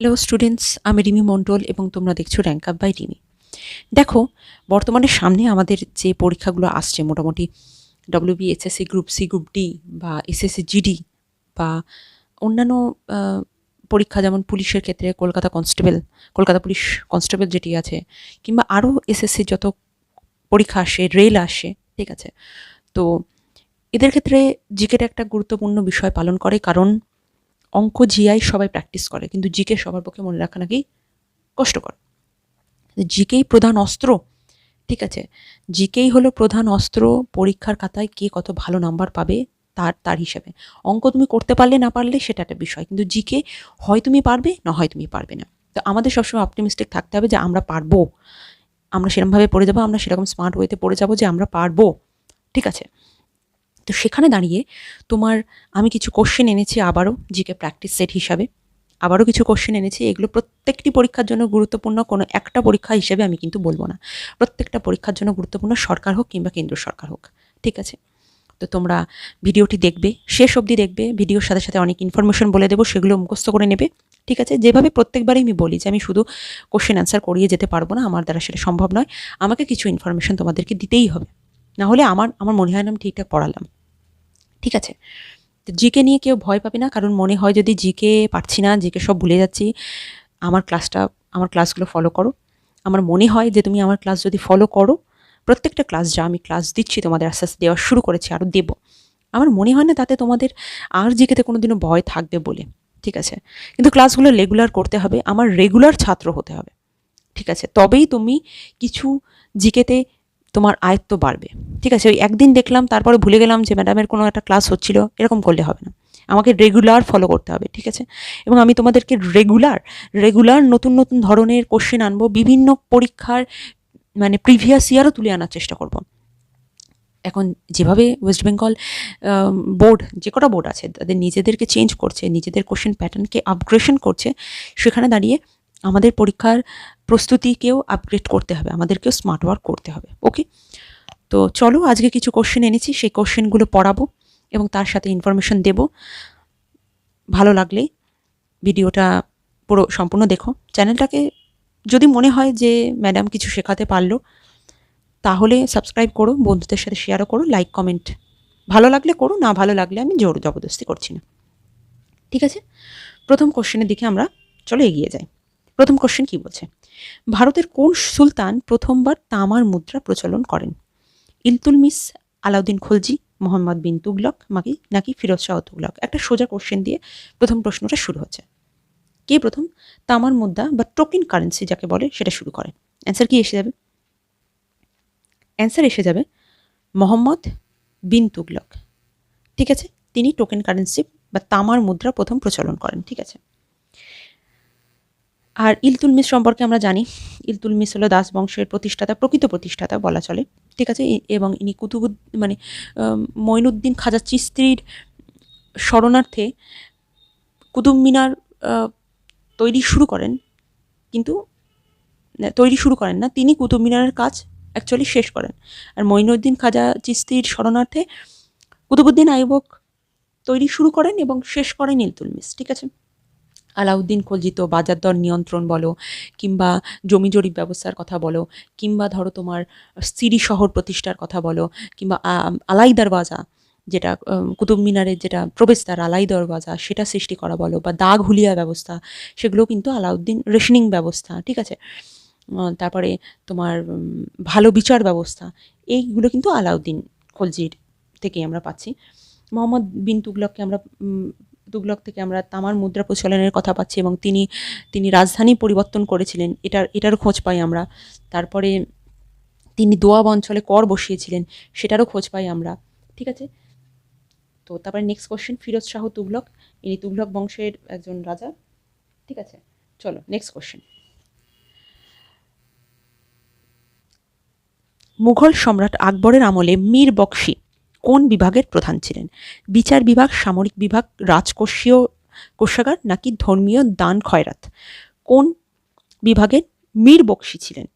Hello students, আমি রিমি মণ্ডল এবং তোমরা দেখছো র্যাঙ্ক আপ বাই রিমি। দেখো, বর্তমানে সামনে আমাদের যে পরীক্ষাগুলো আসছে মোটামুটি WB, SSC group C, group D বা এসএসসি জিডি বা অন্যান্য আহ, পরীক্ষা, যেমন পুলিশের ক্ষেত্রে কলকাতা পুলিশ কনস্টেবল যেটি আছে, কিংবা আরও এসএসসির যত পরীক্ষা আসে, রেল আসে, ঠিক আছে। তো এদের ক্ষেত্রে জিকের একটা গুরুত্বপূর্ণ বিষয় পালন করে, কারণ অঙ্ক জিআই সবাই প্র্যাকটিস করে, কিন্তু জিকে সবার পক্ষে মনে রাখা নাকি কষ্টকর। জিকেই প্রধান অস্ত্র, ঠিক আছে। জিকেই হলো প্রধান অস্ত্র পরীক্ষার খাতায় কে কত ভালো নাম্বার পাবে তার তার হিসাবে। অঙ্ক তুমি করতে পারলে না পারলে সেটা একটা বিষয়, কিন্তু জিকে হয় তুমি পারবে, না হয় তুমি পারবে না। তো আমাদের সবসময় অপটিমিস্টিক থাকতে হবে যে আমরা পারবো, আমরা সেরকমভাবে পড়ে যাবো, আমরা সেরকম স্মার্ট ওয়েতে পড়ে যাবো যে আমরা পারবো, ঠিক আছে। তো সেখানে দাঁড়িয়ে তোমার আমি কিছু কোশ্চেন এনেছি আবারও জিকে প্র্যাকটিস সেট হিসাবে। আবারও কিছু কোশ্চেন এনেছি, এগুলো প্রত্যেকটি পরীক্ষার জন্য গুরুত্বপূর্ণ, কোনো একটা পরীক্ষা হিসেবে আমি কিন্তু বলবো না। প্রত্যেকটা পরীক্ষার জন্য গুরুত্বপূর্ণ, সরকার হোক কিংবা কেন্দ্র সরকার হোক, ঠিক আছে। তো তোমরা ভিডিওটি দেখবে, শেষ অবধি দেখবে, ভিডিওর সাথে সাথে অনেক ইনফরমেশন বলে দেবো, সেগুলো মুখস্থ করে নেবে, ঠিক আছে। যেভাবে প্রত্যেকবারই আমি বলি যে আমি শুধু কোশ্চেন অ্যান্সার করিয়ে যেতে পারবো না, আমার দ্বারা সেটা সম্ভব নয়, আমাকে কিছু ইনফরমেশন তোমাদেরকে দিতেই হবে, না হলে আমার আমার মনে হয় না আমি ঠিকঠাক পড়ালাম, ঠিক আছে। তো জিকে নিয়ে কেউ ভয় পাবে না, কারণ মনে হয় যদি জিকে পারছি না, জিকে সব ভুলে যাচ্ছি, আমার আমার ক্লাসগুলো ফলো করো। আমার মনে হয় যে তুমি আমার ক্লাস যদি ফলো করো, প্রত্যেকটা ক্লাস যা আমি ক্লাস দিচ্ছি তোমাদের আস্তে আস্তে দেওয়া শুরু করেছি, আরও দেবো, আমার মনে হয় না তাতে তোমাদের আর জিকেতে কোনোদিনও ভয় থাকবে বলে, ঠিক আছে। কিন্তু ক্লাসগুলো রেগুলার করতে হবে, আমার রেগুলার ছাত্র হতে হবে, ঠিক আছে। তবেই তুমি কিছু জিকেতে তোমার আয়ত্ত বাড়বে, ঠিক আছে। ওই একদিন দেখলাম তারপরে ভুলে গেলাম যে ম্যাডামের কোনো একটা ক্লাস হচ্ছিল, এরকম করলে হবে না, আমাকে রেগুলার ফলো করতে হবে, ঠিক আছে। এবং আমি তোমাদেরকে রেগুলার নতুন নতুন ধরনের কোশ্চেন আনবো, বিভিন্ন পরীক্ষার মানে প্রিভিয়াস ইয়ারও তুলে আনার চেষ্টা করব। এখন যেভাবে ওয়েস্ট বেঙ্গল বোর্ড, যে কটা বোর্ড আছে তাদের নিজেদেরকে চেঞ্জ করছে, নিজেদের কোশ্চেন প্যাটার্নকে আপগ্রেডেশন করছে, সেখানে দাঁড়িয়ে আমাদের পরীক্ষার প্রস্তুতিকেও আপগ্রেড করতে হবে, আমাদেরকেও স্মার্ট ওয়ার্ক করতে হবে, ওকে। তো চলো, আজকে কিছু কোশ্চেন এনেছি, সেই কোশ্চেনগুলো পড়াবো এবং তার সাথে ইনফরমেশন দেব। ভালো লাগলে ভিডিওটা পুরো সম্পূর্ণ দেখো। চ্যানেলটাকে যদি মনে হয় যে ম্যাডাম কিছু শেখাতে পারলো, তাহলে সাবস্ক্রাইব করো, বন্ধুদের সাথে শেয়ারও করো, লাইক কমেন্ট ভালো লাগলে করো, না ভালো লাগলে আমি জোর জবরদস্তি করছি না, ঠিক আছে। প্রথম কোশ্চেনের দিকে আমরা চলো এগিয়ে যাই। প্রথম কোশ্চেন কি বলছে, ভারতের কোন সুলতান প্রথমবার তামার মুদ্রা প্রচলন করেন? ইলতুৎমিশ, আলাউদ্দিন খলজি, মোহাম্মদ বিন তুগলক, নাকি ফিরোজ শাহ তুগলক? একটা সোজা কোশ্চেন দিয়ে প্রথম প্রশ্নটা শুরু হচ্ছে। কে প্রথম তামার মুদ্রা বা টোকেন কারেন্সি যাকে বলে সেটা শুরু করে? অ্যান্সার কি এসে যাবে? অ্যান্সার এসে যাবে মোহাম্মদ বিন তুগলক, ঠিক আছে। তিনি টোকেন কারেন্সি বা তামার মুদ্রা প্রথম প্রচলন করেন, ঠিক আছে। আর ইলতুৎমিশ সম্পর্কে আমরা জানি, ইলতুৎমিশ হলো দাস বংশের প্রতিষ্ঠাতা, প্রকৃত প্রতিষ্ঠাতা বলা চলে, ঠিক আছে। এবং ইনি মানে মঈনুদ্দিন খাজা চিশতির স্মরণার্থে কুতুব মিনার আহ, তৈরি শুরু করেন, কিন্তু তৈরি শুরু করেন না, তিনি কুতুব মিনারের কাজ অ্যাকচুয়ালি শেষ করেন। আর মঈনুদ্দিন খাজা চিশতির স্মরণার্থে কুতুবুদ্দিন আইবক তৈরি শুরু করেন এবং শেষ করেন ইলতুৎমিশ, ঠিক আছে। আলাউদ্দিন খলজি তো বাজার দর নিয়ন্ত্রণ বলো, কিংবা জমি জরিপ ব্যবস্থার কথা বলো, কিংবা ধরো তোমার সিরি শহর প্রতিষ্ঠার কথা বলো, কিংবা আলাই দরওয়াজা, যেটা কুতুব মিনারের যেটা প্রবেশদ্বার আলাই দরওয়াজা, সেটা সৃষ্টি করা বলো, বা দাগ হুলিয়া ব্যবস্থা, সেগুলো কিন্তু আলাউদ্দিন, রেশনিং ব্যবস্থা, ঠিক আছে। তারপরে তোমার ভালো বিচার ব্যবস্থা, এইগুলো কিন্তু আলাউদ্দিন খলজির থেকে আমরা পাচ্ছি। মোহাম্মদ বিন তুগলক থেকে আমরা তামার মুদ্রা প্রচলনের কথা পাচ্ছি, এবং তিনি রাজধানী পরিবর্তন করেছিলেন, এটারও খোঁজ পাই আমরা। তারপরে তিনি দোয়াব অঞ্চলে কর বসিয়েছিলেন, সেটারও খোঁজ পাই আমরা, ঠিক আছে। তো তারপরে নেক্সট কোশ্চেন, ফিরোজ শাহ তুগলক, ইনি তুগলক বংশের একজন রাজা, ঠিক আছে। চলো নেক্সট কোশ্চেন, মুঘল সম্রাট আকবরের আমলে মীর বখশি কোন বিভাগের প্রধান ছিলেন? বিচার বিভাগ, সামরিক বিভাগ, রাজকোষীয় কোষাগার, নাকি ধর্মীয় দান খয়রাত? কোন বিভাগের মীর বখশি ছিলেন?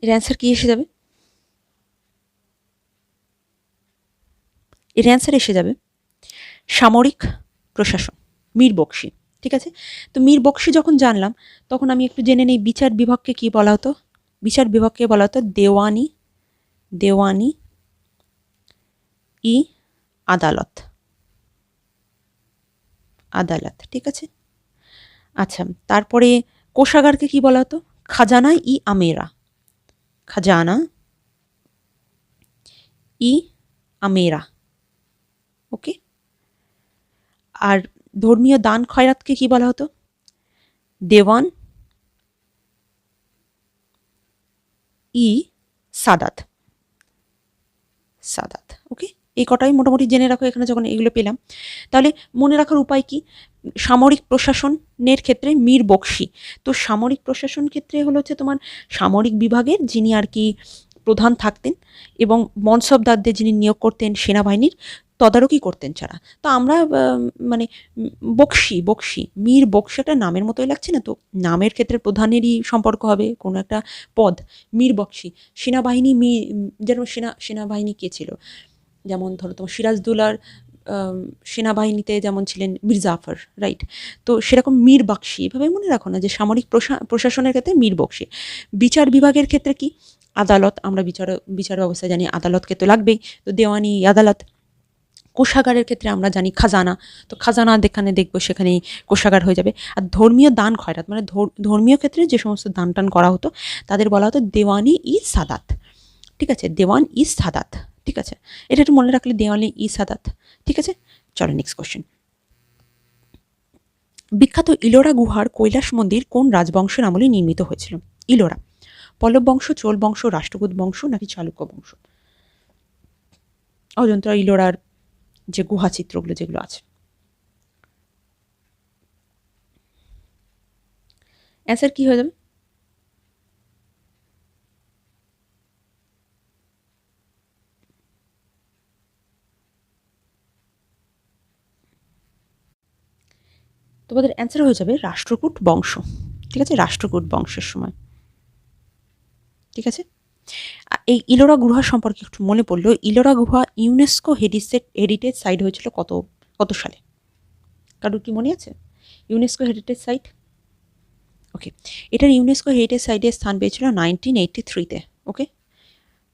এর অ্যান্সার কি এসে যাবে? এর অ্যান্সার এসে যাবে সামরিক প্রশাসন, মীর বক্সি। ঠিক আছে, তো মীর বক্সি যখন জানলাম তখন আমি একটু জেনে নেই বিচার বিভাগকে কি বলা হতো। বিচার বিভাগকে বলা হতো দেওয়ানি, দেওয়ানি ই আদালত, আদালত। ঠিক আছে, আচ্ছা তারপরে কোষাগারকে কি বলা হতো, খাজানা ই আমেরা, খাজানা ই আমেরা। ওকে, আর ধর্মীয় দান খয়রাতকে কি বলা হতো, দেওয়ান ই সাদাত, সাদাত। ওকে, এই কটাই মোটামুটি জেনে রাখো এখানে যখন এগুলো পেলাম। তাহলে মনে রাখার উপায় কি, সামরিক প্রশাসনের ক্ষেত্রে মীর বক্সি। তো সামরিক প্রশাসন ক্ষেত্রে হলো হচ্ছে তোমার সামরিক বিভাগের যিনি আর কি প্রধান থাকতেন এবং মনসবদারদের যিনি নিয়োগ করতেন সেনাবাহিনীর তদারকি করতেন যারা। তো আমরা মানে বক্সি, বক্সি মীর বক্সি একটা নামের মতোই লাগছে না, তো নামের ক্ষেত্রে প্রধানেরই সম্পর্ক হবে কোনো একটা পদ। মীর বক্সি সেনাবাহিনী, যেমন সেনাবাহিনী কে ছিল, যেমন ধরো তোমার সিরাজদৌলার সেনাবাহিনীতে যেমন ছিলেন মীর জাফর, রাইট। তো সেরকম মীর বক্সি, এভাবে মনে রাখো না যে সামরিক প্রশাসনের ক্ষেত্রে মীর বক্সি। বিচার বিভাগের ক্ষেত্রে কি, আদালত, আমরা বিচার ব্যবস্থা জানি আদালতকে তো লাগবেই, তো দেওয়ানি আদালত। কোষাগারের ক্ষেত্রে আমরা জানি খাজানা, তো খাজানা যেখানে দেখবো সেখানেই কোষাগার হয়ে যাবে। আর ধর্মীয় দান খয়রাত মানে ধর্মীয় ক্ষেত্রে যে সমস্ত দান টান করা হতো তাদের বলা হতো দেওয়ানি ই সাদাত। ঠিক আছে, দেওয়ান ই সাদাত। ঠিক আছে, এটা একটু মনে রাখলে, দেওয়ানি ই সাদাত। ঠিক আছে, চলো নেক্সট কোশ্চেন। বিখ্যাত ইলোরা গুহার কৈলাস মন্দির কোন রাজবংশের আমলে নির্মিত হয়েছিল? ইলোরা, পল্লব বংশ, চোল বংশ, রাষ্ট্রকূট বংশ নাকি চালুক্য বংশ? অজন্তা ইলোরার যে গুহা চিত্রগুলো যেগুলো আছে, অ্যান্সার কি হয়ে যাবে? তোমাদের অ্যান্সার হয়ে যাবে রাষ্ট্রকূট বংশ। ঠিক আছে, রাষ্ট্রকূট বংশের সময়। ঠিক আছে, এই ইলোরা গুহা সম্পর্কে একটু মনে পড়লো, ইলোরা গুহা ইউনেস্কো হেরিটেজ সাইট হয়েছিল কত কত সালে? কারোর কি মনে আছে? ইউনেস্কো হেরিটেজ সাইট, ওকে, এটার ইউনেস্কো হেরিটেজ সাইটে স্থান পেয়েছিল 1983-তে। ওকে,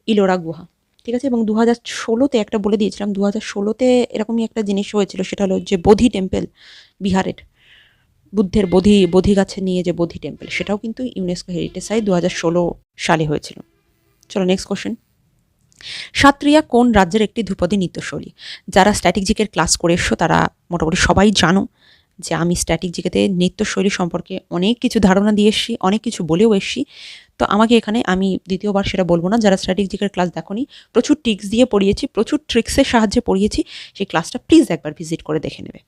ইলোরা গুহা। ঠিক আছে, এবং 2016-তে একটা বলে দিয়েছিলাম, 2016-তে এরকমই একটা জিনিস হয়েছিল, সেটা হলো যে বোধি টেম্পল, বিহারের বুদ্ধের বোধি গাছে নিয়ে যে বোধি টেম্পল, সেটাও কিন্তু ইউনেস্কো হেরিটেজ সাইট 2016 সালে হয়েছিল। চলো নেক্সট কোশ্চেন। সাত্রিয়া কোন রাজ্যের একটি ধ্রুপদী নৃত্যশৈলী? যারা স্ট্যাটিক জিকের ক্লাস করে এসছো তারা মোটামুটি সবাই জানো যে আমি স্ট্যাটিক জিকেতে নৃত্যশৈলী সম্পর্কে অনেক কিছু ধারণা দিয়ে এসেছি, অনেক কিছু বলেও এসেছি। তো আমাকে এখানে আমি দ্বিতীয়বার সেটা বলবো না, যারা স্ট্যাটিক জিকের ক্লাস দেখোনি, প্রচুর টিক্স দিয়ে পড়িয়েছি, প্রচুর ট্রিক্সের সাহায্যে পড়িয়েছি, সেই ক্লাসটা প্লিজ একবার ভিজিট করে দেখে নেবে।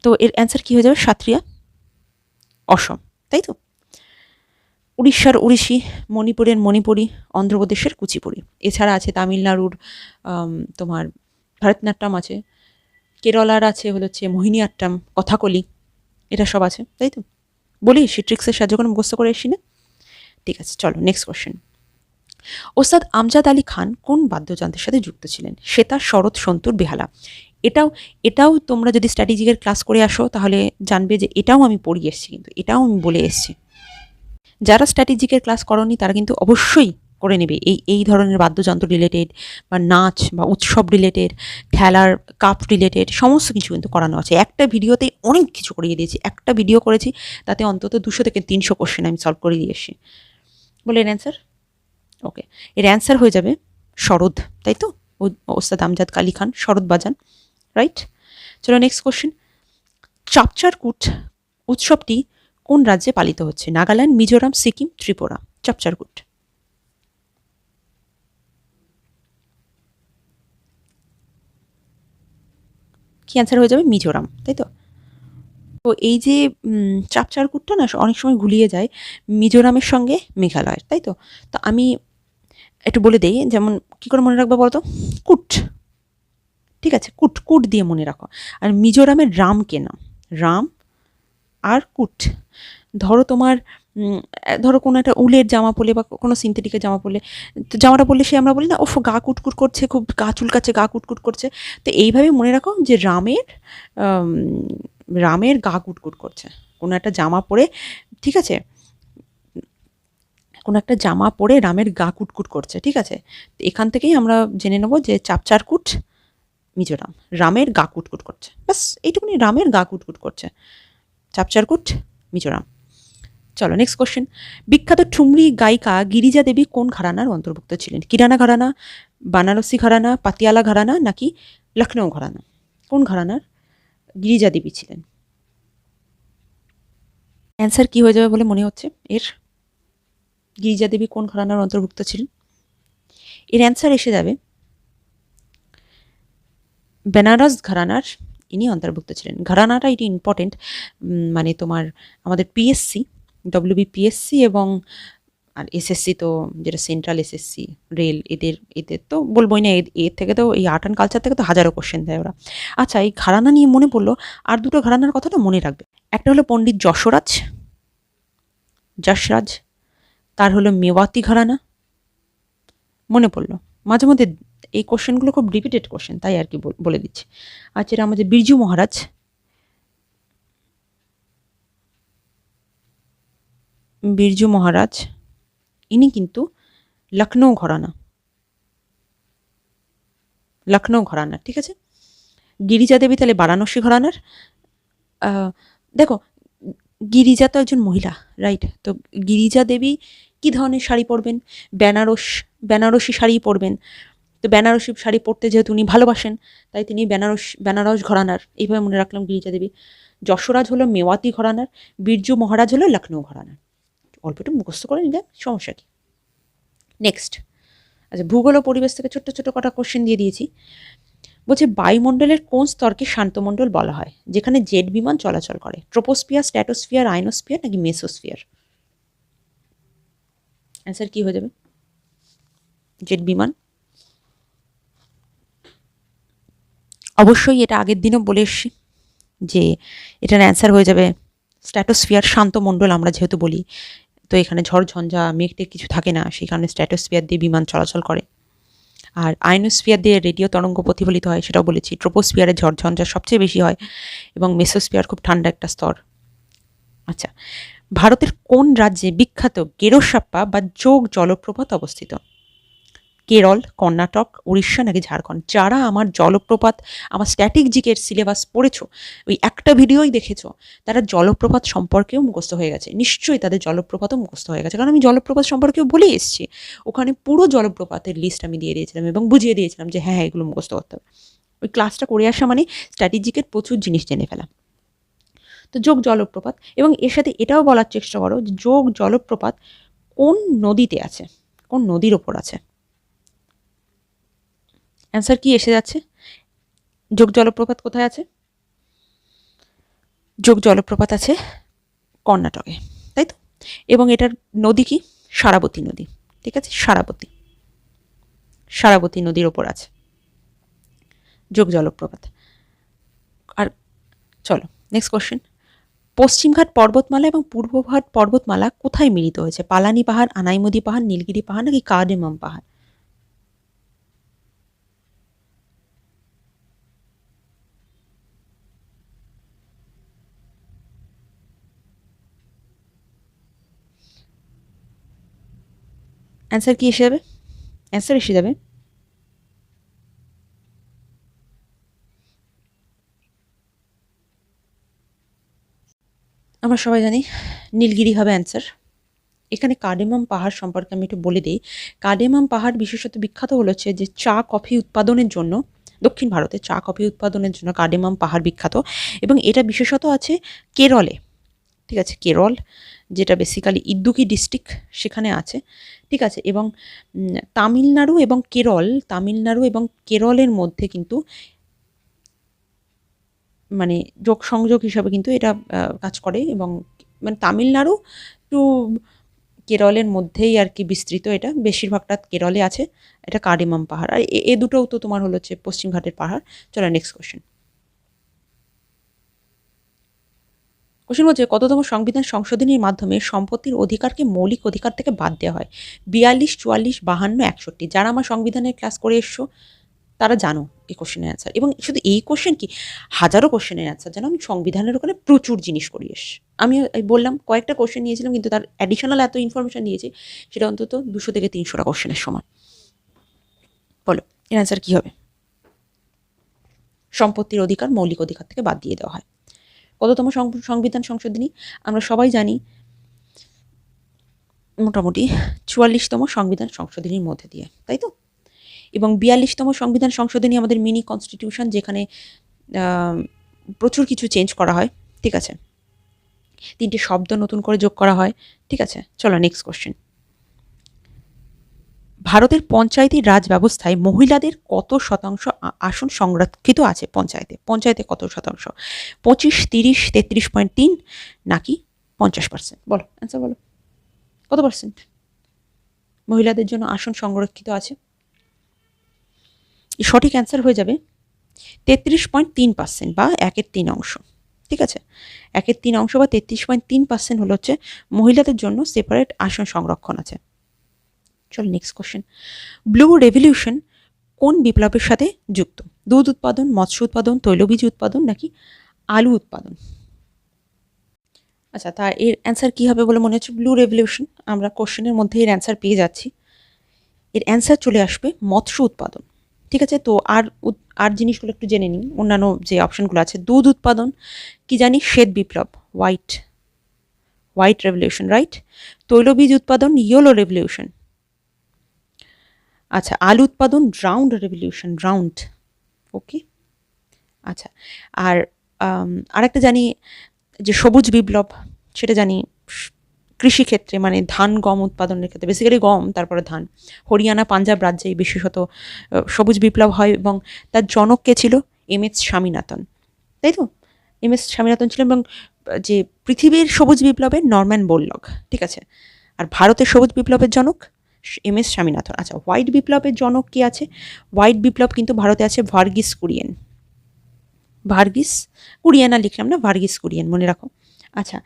তো এর অ্যান্সার কী হয়ে যাবে? সাত্রিয়া, অসম, তাই তো? উড়িষ্যার ওড়িশি, মণিপুরের মণিপুরি, অন্ধ্রপ্রদেশের কুচিপুড়ি, এছাড়া আছে তামিলনাড়ুর তোমার ভারতনাট্যম আছে, কেরলার আছে হচ্ছে মোহিনীআট্টম, কথাকলি, এটা সব আছে, তাই তো? বলি সে ট্রিক্সের সাহায্য করে মুখস্থ করে এসি না। ঠিক আছে, চলো নেক্সট কোশ্চেন। ওস্তাদ আমজাদ আলী খান কোন বাদ্যযন্ত্রের সাথে যুক্ত ছিলেন? সেতার, শরৎ, সন্তুর, বেহালা। এটাও এটাও তোমরা যদি স্ট্র্যাটেজিকের ক্লাস করে আসো তাহলে জানবে যে এটাও আমি পড়িয়ে এসেছি, কিন্তু এটাও আমি বলে এসেছি। যারা স্ট্র্যাটেজিকের ক্লাস করনি তারা কিন্তু অবশ্যই করে নেবে এই ধরনের বাদ্যযন্ত্র রিলেটেড বা নাচ বা উৎসব রিলেটেড, খেলার কাপ রিলেটেড সমস্ত কিছু কিন্তু করানো আছে। একটা ভিডিওতে অনেক কিছু করিয়ে দিয়েছি, একটা ভিডিও করেছি তাতে অন্তত 200 থেকে 300 কোশ্চেন আমি সলভ করে দিয়েছি। বলে এর অ্যান্সার, ওকে, এর অ্যান্সার হয়ে যাবে শরৎ, তাই তো? ওস্তাদ আমজাদ আলী খান শরৎ বাজান, রাইট। চলো নেক্সট কোশ্চেন। চাপচারকুট উৎসবটি কোন রাজ্যে পালিত হচ্ছে? নাগাল্যান্ড, মিজোরাম, সিকিম, ত্রিপুরা। চাপচারকুট, কি অ্যান্সার হয়ে যাবে? মিজোরাম, তাই তো? তো এই যে চাপচারকুটটা না অনেক সময় গুলিয়ে যায় মিজোরামের সঙ্গে মেঘালয়ের, তাই তো? তো আমি একটু বলে দেই, যেমন কি করে মনে রাখবো বলো তো? কুট, ঠিক আছে, কুট কুট দিয়ে মনে রাখো। আর মিজোরামের রাম কে নাম, রাম আর কুট। ধরো তোমার ধরো কোনো একটা উলের জামা পরলে বা কোনো সিনথেটিকের জামা পরলে, তো জামাটা পরলে সে আমরা বলি না ওফ গা কুটকুট করছে, খুব গা চুলকাচ্ছে, গা কুটকুট করছে। তো এইভাবে মনে রাখো যে আম, রামের গা কুটকুট করছে কোনো একটা জামা পরে, ঠিক আছে, কোনো একটা জামা পরে রামের গা কুটকুট করছে, ঠিক আছে। তো এখান থেকেই আমরা জেনে নেবো যে চাপচারকুট মিজোরাম, রামের গা কুটকুট করছে, ব্যাস এইটুকুনি, রামের গা কুটকুট করছে, চাপচারকুট মিজোরাম। চলো নেক্সট কোশ্চেন। বিখ্যাত ঠুমরি গায়িকা গিরিজা দেবী কোন ঘরানার অন্তর্ভুক্ত ছিলেন? কিরানা ঘরানা, বানারসি ঘরানা, পাতিয়ালা ঘরানা নাকি লখনৌ ঘরানা? কোন ঘরানার গিরিজা দেবী ছিলেন? অ্যান্সার কি হয়ে যাবে বলে মনে হচ্ছে এর? গিরিজা দেবী কোন ঘরানার অন্তর্ভুক্ত ছিলেন? এর অ্যান্সার এসে যাবে বেনারস ঘরানার ইনি অন্তর্ভুক্ত ছিলেন। ঘরানাটা এটি ইম্পর্টেন্ট, মানে তোমার আমাদের পিএসসি, ডব্লিউবিপিএসসি এবং আর এসএসসি তো যেটা সেন্ট্রাল এসএসসি রেল, এদের তো বলবোই না, এর থেকে তো এই আর্ট অ্যান্ড কালচার থেকে তো হাজারো কোশ্চেন দেয় ওরা। আচ্ছা, এই ঘরানা নিয়ে মনে পড়লো, আর দুটো ঘরানার কথাটা মনে রাখবে। একটা হলো পণ্ডিত যশরাজ, তার হলো মেওয়াতি ঘরানা, মনে পড়লো। মাঝে মধ্যে এই কোশ্চেনগুলো খুব রিপিটেড কোশ্চেন, তাই আর কি বলে দিচ্ছি। আচ্ছা, এটা আমাদের বিরজু মহারাজ, ইনি কিন্তু লখনৌ ঘরানা, ঠিক আছে। গিরিজা দেবী তাহলে বারাণসী ঘরানার। দেখো, গিরিজা তো একজন মহিলা, রাইট? তো গিরিজা দেবী কি ধরনের শাড়ি পরবেন? বেনারসি শাড়ি পরবেন। তো বেনারসি শাড়ি পরতে যেহেতু উনি ভালোবাসেন, তাই তিনি বেনারস ঘরানার, এইভাবে মনে রাখলাম গিরিজা দেবী। যশোরাজ হলো মেওয়াতি ঘরানার, বিরজু মহারাজ হলো লখনৌ ঘরানার। অল্প একটু মুখস্থ করে নিলে সমস্যা কি। নেক্সট, আচ্ছা, ভূগোল ও পরিবেশ থেকে ছোট্ট ছোট্ট কটা কোশ্চেন দিয়ে দিয়েছি। বলছে বায়ুমণ্ডলের কোন স্তরকে শান্তমণ্ডল বলা হয়, যেখানে জেট বিমান চলাচল করে? ট্রোপোস্ফিয়ার, স্ট্র্যাটোস্ফিয়ার, আয়নোস্ফিয়ার নাকি মেসোস্ফিয়ার? অ্যান্সার কি হয়ে যাবে? জেট বিমান। অবশ্যই এটা আগের দিনও বলে এসছি যে এটার অ্যান্সার হয়ে যাবে স্ট্র্যাটোস্ফিয়ার, শান্তমণ্ডল আমরা যেহেতু বলি, তো এখানে ঝড় ঝঞ্ঝা মেঘটেক কিছু থাকে না, সেই কারণে স্ট্র্যাটোস্ফিয়ার দিয়ে বিমান চলাচল করে। আর আয়নোস্ফিয়ার দিয়ে রেডিও তরঙ্গ প্রতিফলিত হয়, সেটাও বলেছি। ট্রোপোস্ফিয়ারে ঝড় ঝঞ্ঝা সবচেয়ে বেশি হয়, এবং মেসোস্ফিয়ার খুব ঠান্ডা একটা স্তর। আচ্ছা, ভারতের কোন রাজ্যে বিখ্যাত গেরোসাপ্পা বা যোগ জলপ্রপাত অবস্থিত? কেরল, কর্ণাটক, উড়িষ্যা নাকি ঝাড়খণ্ড? যারা আমার জলপ্রপাত, আমার স্ট্যাটিক জিকের সিলেবাস পড়েছো, ওই একটা ভিডিওই দেখেছো, তারা জলপ্রপাত সম্পর্কেও মুখস্থ হয়ে গেছে। নিশ্চয়ই তাদের জলপ্রপাতও মুখস্থ হয়ে গেছে, কারণ আমি জলপ্রপাত সম্পর্কেও বলে এসেছি। ওখানে পুরো জলপ্রপাতের লিস্ট আমি দিয়ে দিয়েছিলাম এবং বুঝিয়ে দিয়েছিলাম যে হ্যাঁ এগুলো মুখস্থ করতে হবে। ওই ক্লাসটা করে আসা মানে স্ট্র্যাটেজিকের প্রচুর জিনিস জেনে ফেলা। তো যোগ জলপ্রপাত, এবং এর সাথে এটাও বলার চেষ্টা করো যে যোগ জলপ্রপাত কোন নদীতে আছে, কোন নদীর ওপর আছে? অ্যান্সার কি এসে যাচ্ছে? যোগ জলপ্রপাত কোথায় আছে? যোগ জলপ্রপাত আছে কর্ণাটকে, তাই তো। এবং এটার নদী কি? সারাবতী নদী, ঠিক আছে, সারাবতী নদীর ওপর আছে যোগ জলপ্রপাত। আর চলো নেক্সট কোশ্চেন। পশ্চিমঘাট পর্বতমালা এবং পূর্বঘাট পর্বতমালা কোথায় মিলিত হয়েছে? পালানি পাহাড়, আনাইমুদি পাহাড়, নীলগিরি পাহাড় নাকি কার্ডেমাম পাহাড়? অ্যান্সার কি এসে যাবে? অ্যান্সার এসে যাবে আমরা সবাই জানি নীলগিরি হবে অ্যান্সার। এখানে কার্ডেমাম পাহাড় সম্পর্কে আমি একটু বলে দিই। কার্ডেমাম পাহাড় বিশেষত বিখ্যাত হচ্ছে যে চা কফি উৎপাদনের জন্য, দক্ষিণ ভারতে চা কফি উৎপাদনের জন্য কার্ডেমাম পাহাড় বিখ্যাত, এবং এটা বিশেষত আছে কেরলে, ঠিক আছে, কেরল যেটা বেসিক্যালি ইদুক্কি ডিস্ট্রিক্ট, সেখানে আছে, ঠিক আছে। এবং তামিলনাড়ু এবং কেরলের মধ্যে কিন্তু মানে যোগ সংযোগ হিসাবে কিন্তু এটা কাজ করে, এবং মানে তামিলনাড়ু টু কেরলের মধ্যেই আর কি বিস্তৃত, এটা বেশিরভাগটা কেরলে আছে। এটা কার্ডেমাম পাহাড়, আর এ দুটোও তো তোমার হলো হচ্ছে পশ্চিমঘাটের পাহাড়। চলো নেক্সট কোশ্চেন বলছে কততম সংবিধান সংশোধনীর মাধ্যমে সম্পত্তির অধিকারকে মৌলিক অধিকার থেকে বাদ দেওয়া হয়? 42, 44, 52, 61। যারা আমার সংবিধানের ক্লাস করে এসছো তারা জানো এই কোশ্চেনের অ্যান্সার। এবং শুধু এই কোশ্চেন কি, হাজারো কোশ্চেনের অ্যান্সার জানো। আমি সংবিধানের ওখানে প্রচুর জিনিস করি এস। আমি বললাম কয়েকটা কোশ্চেন নিয়েছিলাম, কিন্তু তার অ্যাডিশনাল এত ইনফরমেশন দিয়েছি সেটা অন্তত 200 থেকে 300টা কোশ্চেনের সমান। বলো এর অ্যান্সার কী হবে? সম্পত্তির অধিকার মৌলিক অধিকার থেকে বাদ দিয়ে দেওয়া হয়। কততম সংবিধান সংশোধনী? আমরা সবাই জানি মোটামুটি 44তম সংবিধান সংশোধনীর মধ্যে দিয়ে, তাই তো? এবং 42তম সংবিধান সংশোধনী আমাদের মিনি কনস্টিটিউশন, যেখানে প্রচুর কিছু চেঞ্জ করা হয়, ঠিক আছে? 3টে শব্দ নতুন করে যোগ করা হয়, ঠিক আছে? চলো নেক্সট কোশ্চেন। ভারতের পঞ্চায়েতি রাজ ব্যবস্থায় মহিলাদের কত শতাংশ আসন সংরক্ষিত আছে? পঞ্চায়েতে কত শতাংশ? 25, 30, 33.3 নাকি 50%? বলো অ্যান্সার বলো, কত পার্সেন্ট মহিলাদের জন্য আসন সংরক্ষিত আছে? সঠিক অ্যান্সার হয়ে যাবে 33.3% বা 1/3 ঠিক আছে? 1/3 বা 33.3% হলো হচ্ছে মহিলাদের জন্য সেপারেট আসন সংরক্ষণ আছে। চলো নেক্সট কোশ্চেন। ব্লু রেভলিউশন কোন বিপ্লবের সাথে যুক্ত? দুধ উৎপাদন, মৎস্য উৎপাদন, তৈলবীজ উৎপাদন নাকি আলু উৎপাদন? আচ্ছা, তার এর অ্যান্সার কী হবে বলে মনে হচ্ছে? Blue revolution. আমরা কোশ্চেনের মধ্যে এর অ্যান্সার পেয়ে যাচ্ছি। এর অ্যান্সার চলে আসবে মৎস্য উৎপাদন, ঠিক আছে? তো আর জিনিসগুলো একটু জেনে নিই, অন্যান্য যে অপশনগুলো আছে। দুধ উৎপাদন কি জানি? শ্বেত বিপ্লব, হোয়াইট রেভলিউশন, রাইট? তৈলবীজ উৎপাদন, ইয়েলো রেভলিউশন। আচ্ছা, আলু উৎপাদন, রাউন্ড রেভলিউশন, রাউন্ড, ওকে। আচ্ছা, আর আরেকটা জানি যে সবুজ বিপ্লব, সেটা জানি কৃষিক্ষেত্রে, মানে ধান গম উৎপাদনের ক্ষেত্রে, বেসিক্যালি গম তারপরে ধান। হরিয়ানা পাঞ্জাব রাজ্যে বিশেষত সবুজ বিপ্লব হয়, এবং তার জনক কে ছিল? MS স্বামীনাথন, তাই তো? MS স্বামীনাথন ছিলেন, এবং যে পৃথিবীর সবুজ বিপ্লবের নরম্যান বোরলগ, ঠিক আছে? আর ভারতের সবুজ বিপ্লবের জনক MS স্বামীনাথন। আচ্ছা, হোয়াইট বিপ্লবের জনক কি আছে? হোয়াইট বিপ্লব কিন্তু ভারতে আছে ভার্গিস কুরিয়েন, লিখলাম না, ভার্গিস কুরিয়েন, মনে রাখো। আচ্ছা,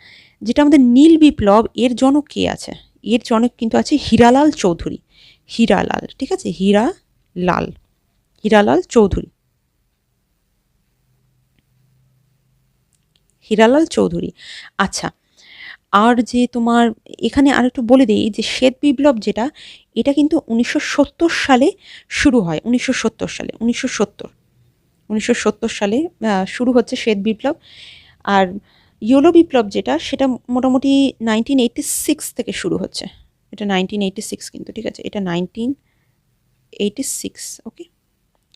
যেটা আমাদের নীল বিপ্লব, এর জনক কে আছে? এর জনক কিন্তু আছে হীরালাল চৌধুরী। ঠিক আছে? হীরালাল চৌধুরী। আচ্ছা, আর যে তোমার এখানে আর একটু বলে দিই যে শ্বেত বিপ্লব যেটা, এটা কিন্তু 1970 সালে শুরু হয়। 1970 সালে শুরু হচ্ছে শ্বেত বিপ্লব। আর ইয়েলো বিপ্লব যেটা, সেটা মোটামুটি 1986 থেকে শুরু হচ্ছে। এটা 1986 কিন্তু, ঠিক আছে? এটা 1986, ওকে।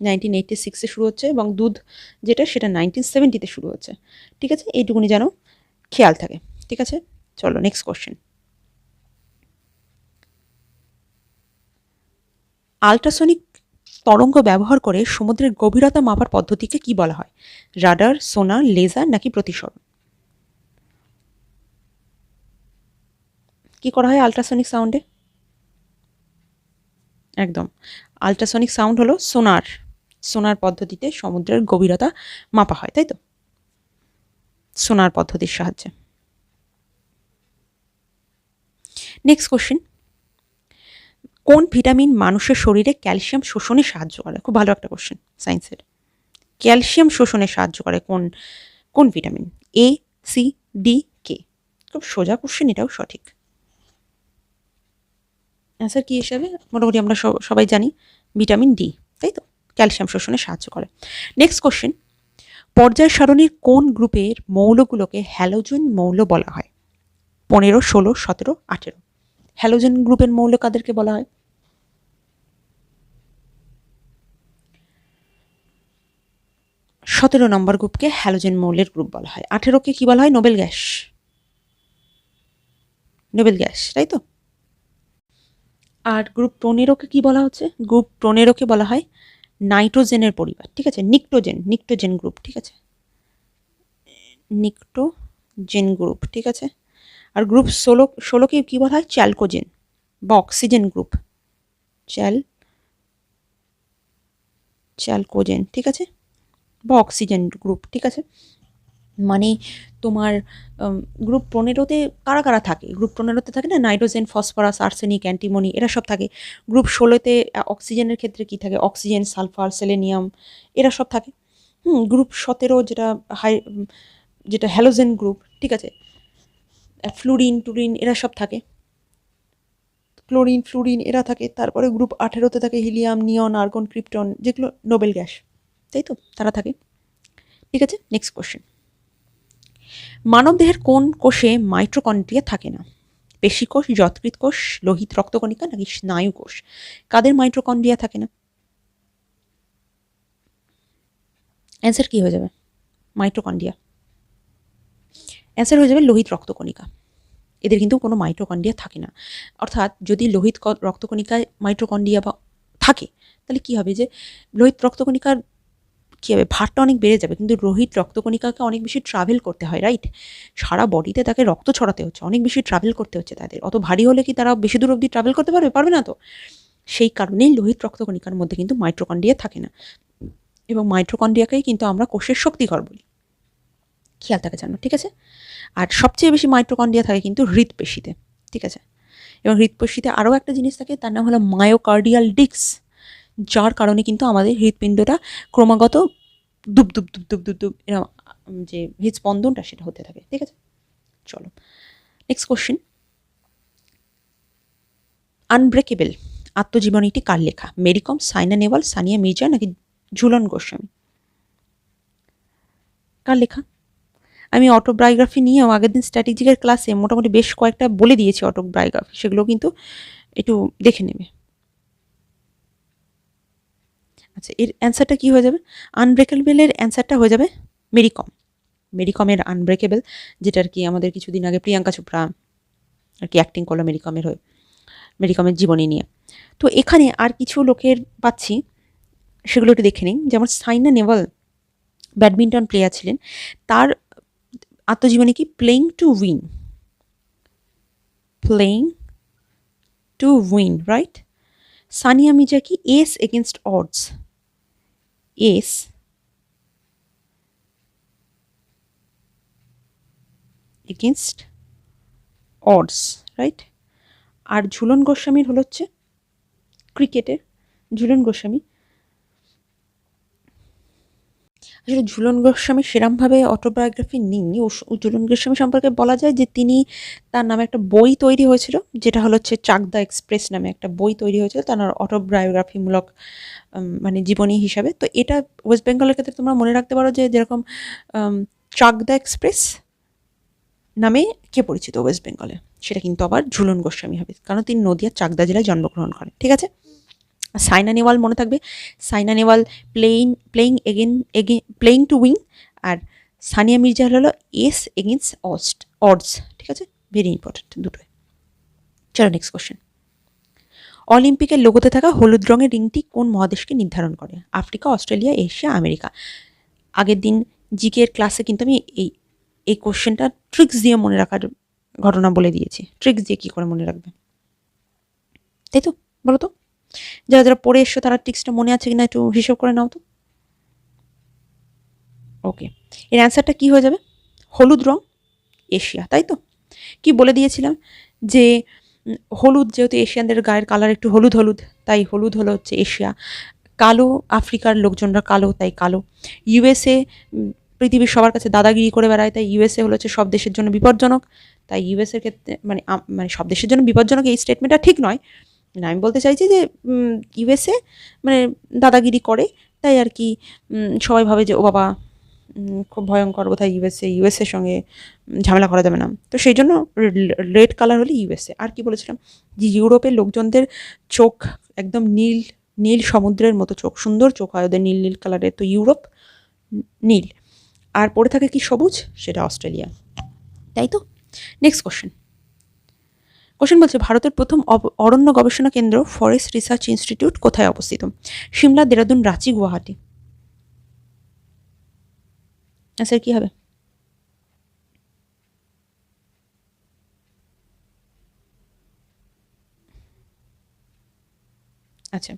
1986-এ শুরু হচ্ছে, এবং দুধ যেটা সেটা 1970-তে শুরু হচ্ছে, ঠিক আছে? এইটুকুনি যেন খেয়াল থাকে, ঠিক আছে? চলো নেক্সট কোশ্চেন। আল্ট্রাসনিক তরঙ্গ ব্যবহার করে সমুদ্রের গভীরতা মাপার পদ্ধতিকে কি বলা হয়? রাডার, সোনার, লেজার নাকি প্রতিসরণ? কি করা হয় আল্ট্রাসনিক সাউন্ডে? একদম, আল্ট্রাসনিক সাউন্ড হলো সোনার পদ্ধতিতে সমুদ্রের গভীরতা মাপা হয়, তাই তো? সোনার পদ্ধতির সাহায্যে। Next question. কোন ভিটামিন মানুষের শরীরে ক্যালসিয়াম শোষণে সাহায্য করে? খুব ভালো একটা কোশ্চেন সায়েন্সের। ক্যালসিয়াম শোষণে সাহায্য করে কোন vitamin? A, C, D, K? খুব সোজা কোশ্চেন, এটাও সঠিক। অ্যান্সার কি হিসাবে? মোটামুটি আমরা সবাই জানি ভিটামিন D, তাই তো? ক্যালসিয়াম শোষণে সাহায্য করে। Next question. পর্যায় সারণীর কোন গ্রুপের মৌলগুলোকে হ্যালোজেন মৌল বলা হয়? 15, 16, 17, 18। হ্যালোজেন গ্রুপের মৌল কাদেরকে বলা হয়? 17 নম্বর গ্রুপকে হ্যালোজেন মৌলের গ্রুপ বলা হয়। 18কে কি বলা হয়? নোবেল গ্যাস, তাই তো? আর গ্রুপ 15কে কি বলা হচ্ছে? গ্রুপ 15কে বলা হয় নাইট্রোজেনের পরিবার, ঠিক আছে? নিকটোজেন গ্রুপ, ঠিক আছে? নিকটোজেন গ্রুপ, ঠিক আছে? আর গ্রুপ 16কে কি বলা হয়? চ্যালকোজেন বা অক্সিজেন গ্রুপ। চ্যালকোজেন, ঠিক আছে? বা অক্সিজেন গ্রুপ, ঠিক আছে? মানে তোমার গ্রুপ 15-তে কারা কারা থাকে? গ্রুপ 15-তে থাকে না নাইট্রোজেন, ফসফরাস, আর্সেনিক, অ্যান্টিমনি, এরা সব থাকে। গ্রুপ 16-তে অক্সিজেনের ক্ষেত্রে কি থাকে? অক্সিজেন, সালফার, সেলেনিয়াম, এরা সব থাকে। গ্রুপ 17 যেটা যেটা হ্যালোজেন গ্রুপ, ঠিক আছে? ফ্লুরিন, টুরিন, এরা সব থাকে। ক্লোরিন, ফ্লুরিন, এরা থাকে। তারপরে গ্রুপ 18-তে থাকে হিলিয়াম, নিয়ন, আর্গন, ক্রিপ্টন, যেগুলো নোবেল গ্যাস, তাই তো? তারা থাকে। ঠিক আছে, নেক্সট কোশ্চেন। মানবদেহের কোন কোষে মাইটোকন্ড্রিয়া থাকে না? পেশিকোষ, যকৃৎ কোষ, লোহিত রক্তকণিকা নাকি স্নায়ু কোষ? কাদের মাইটোকন্ড্রিয়া থাকে না? অ্যান্সার কি হয়ে যাবে? মাইটোকন্ড্রিয়া। অ্যান্সার হয়ে যাবে লোহিত রক্তকণিকা। এদের কিন্তু কোনো মাইটোকন্ড্রিয়া থাকে না। অর্থাৎ যদি লোহিত রক্তকণিকায় মাইটোকন্ড্রিয়া বা থাকে, তাহলে কি হবে? যে লোহিত রক্তকণিকার কী হবে? ভারটা অনেক বেড়ে যাবে, কিন্তু লোহিত রক্তকণিকাকে অনেক বেশি ট্রাভেল করতে হয়, রাইট? সারা বডিতে তাকে রক্ত ছড়াতে হচ্ছে, অনেক বেশি ট্রাভেল করতে হচ্ছে তাদের। অত ভারী হলে কি তারা বেশি দূর অবধি ট্রাভেল করতে পারবে? পারবে না তো। সেই কারণেই লোহিত রক্তকণিকার মধ্যে কিন্তু মাইটোকন্ড্রিয়া থাকে না, এবং মাইটোকন্ড্রিয়াকেই কিন্তু আমরা কোষের শক্তিঘর বলি। খেয়াল থাকে জানো, ঠিক আছে? আর সবচেয়ে বেশি মাইটোকন্ড্রিয়া থাকে কিন্তু হৃৎপেশিতে, ঠিক আছে? এবং হৃৎপেশিতে আরও একটা জিনিস থাকে, তার নাম হলো মায়োকার্ডিয়াল ডিস্ক, যার কারণে কিন্তু আমাদের হৃৎপিণ্ডটা ক্রমাগত দুব দুব দুব দুব দুব দুব এরকম যে হৃদস্পন্দনটা সেটা হতে থাকে, ঠিক আছে? চলো নেক্সট কোশ্চেন। আনব্রেকেবল আত্মজীবনীটি কার লেখা? মেরি কম, সাইনা নেহওয়াল, সানিয়া মির্জা নাকি ঝুলন গোস্বামী? কার লেখা? আমি অটোবায়োগ্রাফি নিয়েও আগের দিন স্ট্র্যাটেজিকের ক্লাসে মোটামুটি বেশ কয়েকটা বলে দিয়েছি অটোবায়োগ্রাফি, সেগুলো কিন্তু একটু দেখে নেবে। আচ্ছা, এর অ্যান্সারটা কি হয়ে যাবে? আনব্রেকেবলের অ্যান্সারটা হয়ে যাবে মেরি কম। মেরি কমের আনব্রেকেবল, যেটা আর কি আমাদের কিছুদিন আগে প্রিয়াঙ্কা চোপড়া আর কি অ্যাক্টিং করলো মেরি কমের হয়ে, মেরি কমের জীবনী নিয়ে। তো এখানে আর কিছু লোকের পাচ্ছি, সেগুলো একটু দেখে নিই। যেমন সাইনা নেহওয়াল ব্যাডমিন্টন প্লেয়ার ছিলেন, তার আত্মজীবনী কি? Playing to win. Playing to win, right? Sania Mirza কি? Ace against odds. Ace against odds, right? আর ঝুলন গোস্বামীর হলো হচ্ছে ক্রিকেটের। ঝুলন গোস্বামী, আসলে ঝুলন গোস্বামী সেরমভাবে অটোবায়োগ্রাফি নেই। ঝুলন গোস্বামী সম্পর্কে বলা যায় যে তিনি, তার নামে একটা বই তৈরি হয়েছিল, যেটা হলো হচ্ছে চাকদা এক্সপ্রেস নামে একটা বই তৈরি হয়েছিল তার অটোবায়োগ্রাফিমূলক মানে জীবনী হিসাবে। তো এটা ওয়েস্ট বেঙ্গলের ক্ষেত্রে তোমরা মনে রাখতে পারো যে যেরকম চাকদা এক্সপ্রেস নামে কে পরিচিত ওয়েস্ট বেঙ্গলে, সেটা কিন্তু আবার ঝুলন গোস্বামী হবে, কারণ তিনি নদিয়ার চাকদা জেলায় জন্মগ্রহণ করেন, ঠিক আছে? সাইনা নেহওয়াল মনে থাকবে, Saina Nehwal playing to win, আর সানিয়া মির্জা হলো এস এগেনস্ট অডস, ঠিক আছে? ভেরি ইম্পর্টেন্ট দুটোই। চলো নেক্সট কোশ্চেন। অলিম্পিকের লোগোতে থাকা হলুদ রঙের রিংটি কোন মহাদেশকে নির্ধারণ করে? Africa, Australia, Asia, America? আগের দিন জিকে এর ক্লাসে কিন্তু আমি এই কোশ্চেনটা ট্রিক্স দিয়ে মনে রাখার ঘটনা বলে দিয়েছি। ট্রিক্স দিয়ে কী করে মনে রাখবে, তাই তো? বলো তো, যারা যারা পড়ে এসছো তারা ট্রিক্সটা মনে আছে কিনা একটু হিসাব করে নাও তো। ওকে, এর অ্যান্সারটা কি হয়ে যাবে? হলুদ রং এশিয়া, তাই তো? কি বলে দিয়েছিলাম যে হলুদ যেহেতু এশিয়ানদের গায়ের কালার একটু হলুদ হলুদ, তাই হলুদ হলো হচ্ছে এশিয়া। কালো, আফ্রিকার লোকজনরা কালো, তাই কালো। ইউএসএ পৃথিবীর সবার কাছে দাদাগিরি করে বেড়ায়, তাই ইউএসএ হলো হচ্ছে সব দেশের জন্য বিপজ্জনক। তাই ইউএসএর ক্ষেত্রে মানে সব দেশের জন্য বিপজ্জনক এই স্টেটমেন্টটা ঠিক নয়। আমি বলতে চাইছি যে ইউএসএ মানে দাদাগিরি করে, তাই আর কি সবাই ভাবে যে ও বাবা খুব ভয়ঙ্কর, বোধহয় ইউএসএর সঙ্গে ঝামেলা করা যাবে না। তো সেই জন্য রেড কালার হলে ইউএসএ। আর কি বলেছিলাম? যে ইউরোপের লোকজনদের চোখ একদম নীল, নীল সমুদ্রের মতো চোখ, সুন্দর চোখ হয় ওদের, নীল নীল কালারের, তো ইউরোপ নীল। আর পড়ে থাকে কি সবুজ, সেটা অস্ট্রেলিয়া, তাই তো? Next question. কোশ্চেন বলছে ভারতের প্রথম অরণ্য গবেষণা কেন্দ্র ফরেস্ট রিসার্চ ইনস্টিটিউট কোথায় অবস্থিত? সিমলা, দেরাদুন, রাঁচি, গুয়াহাটি? স্যার কি হবে? আচ্ছা,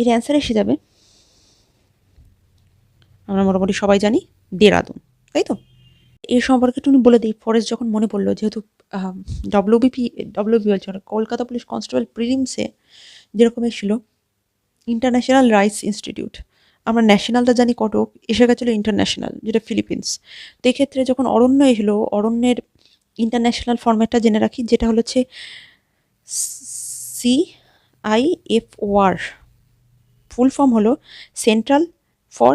এর অ্যান্সার এসে যাবে আমরা মোটামুটি সবাই জানি দেরাদুন, তাই তো? এর সম্পর্কে একটু বলে দিই। ফরেস্ট যখন মনে পড়লো, যেহেতু ডব্লিউবি বলছে কলকাতা পুলিশ কনস্টেবল প্রিলিমসে যেরকম এসেছিল ইন্টারন্যাশনাল রাইস ইনস্টিটিউট, আমরা ন্যাশনালটা জানি কটক, এসে গেছিলো ইন্টারন্যাশনাল, যেটা ফিলিপিন্স। তো এক্ষেত্রে যখন অরণ্য এসেছিলো, অরণ্যের ইন্টারন্যাশনাল ফরম্যাটটা জেনে রাখি, যেটা হচ্ছে CIFOR, ফুল ফর্ম হলো central for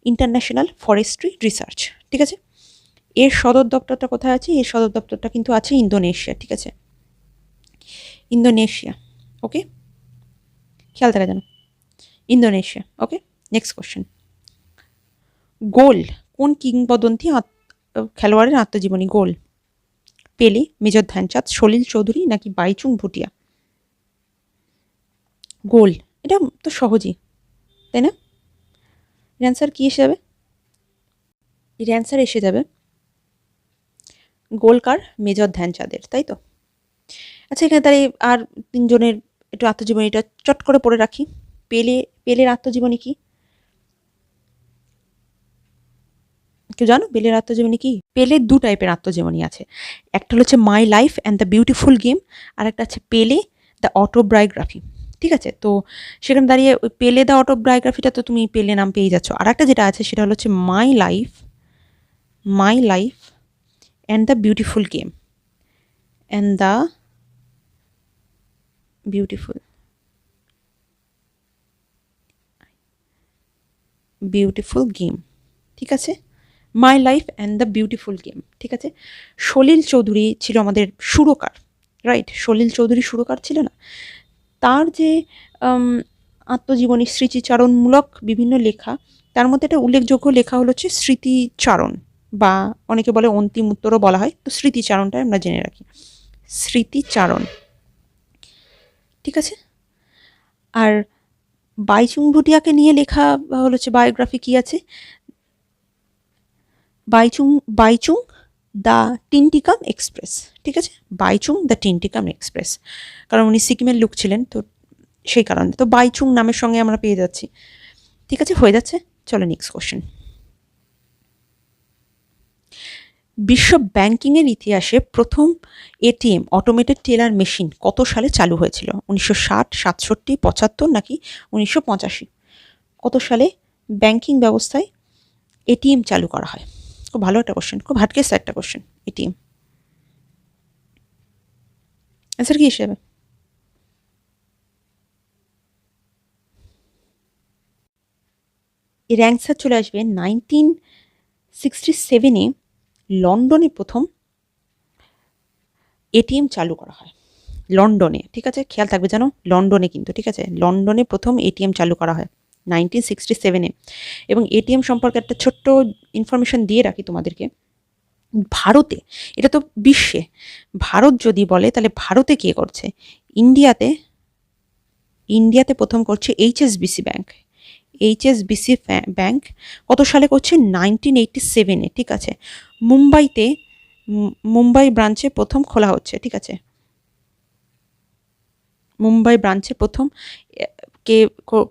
international forestry research, ঠিক আছে? এর সদর দপ্তরটা কোথায় আছে? এর সদর দপ্তরটা কিন্তু আছে ইন্দোনেশিয়া, ঠিক আছে? ইন্দোনেশিয়া, ওকে, খেয়াল থাকা যেন, ইন্দোনেশিয়া, ওকে। নেক্সট কোশ্চেন, গোল কোন কিংবদন্তি খেলোয়াড়ের আত্মজীবনী? গোল পেলে, মেজর ধ্যানচাঁদ, সলিল চৌধুরী নাকি বাইচুং ভুটিয়া? গোল, এটা তো সহজই, তাই না? এর অ্যান্সার কী এসে যাবে? এর অ্যান্সার এসে যাবে গোলকার মেজর ধ্যানচাঁদের, তাই তো? আচ্ছা, এখানে তাহলে আর তিনজনের একটু আত্মজীবনীটা চট করে পড়ে রাখি। পেলের আত্মজীবনী কি? কেউ জানো পেলের আত্মজীবনী কি? পেলের দু টাইপের আত্মজীবনী আছে, একটা হচ্ছে my life and the beautiful game, আর একটা আছে পেলে দ্য অটোবায়োগ্রাফি, ঠিক আছে? তো সেখানে দাঁড়িয়ে ওই পেলে দ্য অটোবায়োগ্রাফিটা তো তুমি পেলে নাম পেয়ে যাচ্ছ, আর একটা যেটা আছে সেটা হচ্ছে my life and the beautiful game, and the beautiful game, ঠিক আছে? মাই life and the beautiful game, ঠিক আছে? সলিল চৌধুরী ছিল আমাদের সুরকার, রাইট? সলিল চৌধুরী সুরকার ছিল না? তার যে আত্মজীবনী স্মৃতিচারণমূলক বিভিন্ন লেখা, তার মধ্যে একটা উল্লেখযোগ্য লেখা হচ্ছে স্মৃতিচারণ, বা অনেকে বলে অন্তিম উত্তরও বলা হয়, তো স্মৃতিচারণটা আমরা জেনে রাখি, স্মৃতিচারণ, ঠিক আছে? আর বাইচুং ভুটিয়াকে নিয়ে লেখা হচ্ছে বায়োগ্রাফি কি আছে? বাইচুং দ্য টিনটিকাম এক্সপ্রেস, ঠিক আছে? বাইচুং দ্য টিনটিকাম এক্সপ্রেস, কারণ উনি সিকিমের লোক ছিলেন, তো সেই কারণে তো বাইচুং নামের সঙ্গে আমরা পেয়ে যাচ্ছি, ঠিক আছে? হয়ে যাচ্ছে। চলো নেক্সট কোশ্চেন, বিশ্ব ব্যাংকিংয়ের ইতিহাসে প্রথম এটিএম অটোমেটেড টেলার মেশিন কত সালে চালু হয়েছিল? 1960, 67, 75 নাকি 1985? কত সালে ব্যাংকিং ব্যবস্থায় এটিএম চালু করা হয়? খুব ভালো একটা কোশ্চেন, খুব হাটকেস একটা কোশ্চেন। এটিএম অ্যান্সার কি হিসেবে? এর অ্যান্সার চলে আসবে 1967-এ লন্ডনে প্রথম এটিএম চালু করা হয়, লন্ডনে, ঠিক আছে? খেয়াল থাকবে যেন, লন্ডনে কিন্তু, ঠিক আছে? লন্ডনে প্রথম এটিএম চালু করা হয় 1967-এ। এবং এটিএম সম্পর্কে একটা ছোট্ট ইনফরমেশন দিয়ে রাখি তোমাদেরকে, ভারতে, এটা তো বিশ্বে, ভারত যদি বলে তাহলে ভারতে কে করছে? ইন্ডিয়াতে প্রথম করছে HSBC ব্যাংক। HSBC ব্যাংক কত সালে করছে? 1987-এ, ঠিক আছে? মুম্বাই ব্রাঞ্চে প্রথম খোলা হচ্ছে, ঠিক আছে? মুম্বাই ব্রাঞ্চে প্রথম কে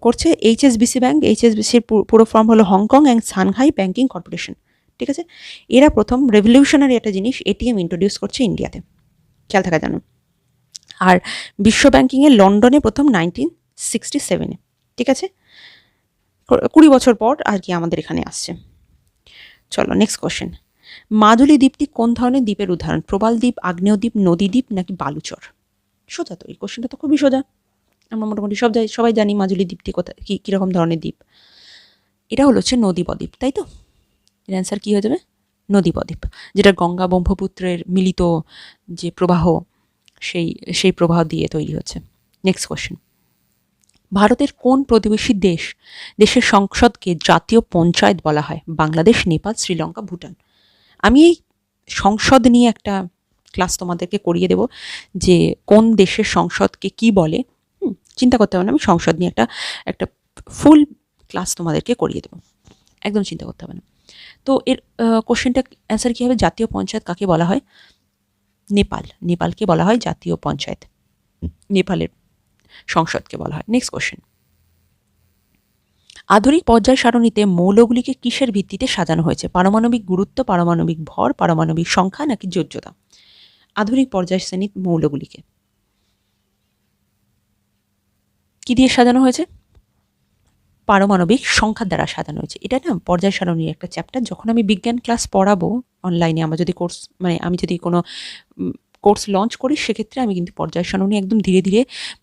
করছে? HSBC bank. HSBCর পুরো ফর্ম হলো Hong Kong and Shanghai banking corporation, ঠিক আছে? এরা প্রথম রেভলিউশনারি একটা জিনিস এটিএম ইন্ট্রোডিউস করছে ইন্ডিয়াতে, খেয়াল থাকা জানো। আর বিশ্ব ব্যাংকিংয়ে লন্ডনে প্রথম 1967-এ, ঠিক আছে? 20 বছর পর আর কি আমাদের এখানে আসছে। চলো নেক্সট কোশ্চেন, মাদুলি দ্বীপটি কোন ধরনের দ্বীপের উদাহরণ? প্রবাল দ্বীপ, আগ্নেয় দ্বীপ, নদী দ্বীপ নাকি বালুচর? সোজা তো, এই কোশ্চেনটা তো খুবই সোজা, আমরা মোটামুটি সবাই জানি মাদুলি দ্বীপটি কোথায়, কীরকম ধরনের দ্বীপ। এটা হচ্ছে নদী বদ্বীপ, তাই তো? এর অ্যান্সার কী হয়ে যাবে? নদী বদ্বীপ, যেটা গঙ্গা ব্রহ্মপুত্রের মিলিত যে প্রবাহ, সেই প্রবাহ দিয়ে তৈরি হচ্ছে। নেক্সট কোশ্চেন, ভারতের কোন প্রতিবেশী দেশের সংসদকে জাতীয় পঞ্চায়েত বলা হয়? বাংলাদেশ, নেপাল, শ্রীলঙ্কা, ভুটান? আমি এই সংসদ নিয়ে একটা ক্লাস তোমাদেরকে করিয়ে দেব, যে কোন দেশের সংসদকে কি বলে। চিন্তা করতে হবে না, আমি সংসদ নিয়ে একটা ফুল ক্লাস তোমাদেরকে করিয়ে দেব, একদম চিন্তা করতে হবে না। তো এর কোশ্চেনটা অ্যান্সার কী হবে? জাতীয় পঞ্চায়েত কাকে বলা হয়? নেপালকে বলা হয় জাতীয় পঞ্চায়েত, নেপালের সংসদকে বলা হয়। নেক্সট কোশ্চেন, আধুনিক পর্যায় সারণীতে মৌলগুলিকে কিসের ভিত্তিতে সাজানো হয়েছে? পারমাণবিক গুরুত্ব, পারমাণবিক ভর, পারমাণবিক সংখ্যা নাকি যোজ্যতা? আধুনিক পর্যায় শ্রেণীর মৌলগুলিকে কি দিয়ে সাজানো হয়েছে? পারমাণবিক সংখ্যার দ্বারা সাজানো হয়েছে। এটা না পর্যায় সারণীর একটা চ্যাপ্টার। যখন আমি বিজ্ঞান ক্লাস পড়াবো অনলাইনে, আমার যদি কোর্স আমি যদি কোনো কোর্স লঞ্চ করি, সেক্ষেত্রে আমি কিন্তু পর্যায় সারণী একদম ধীরে ধীরে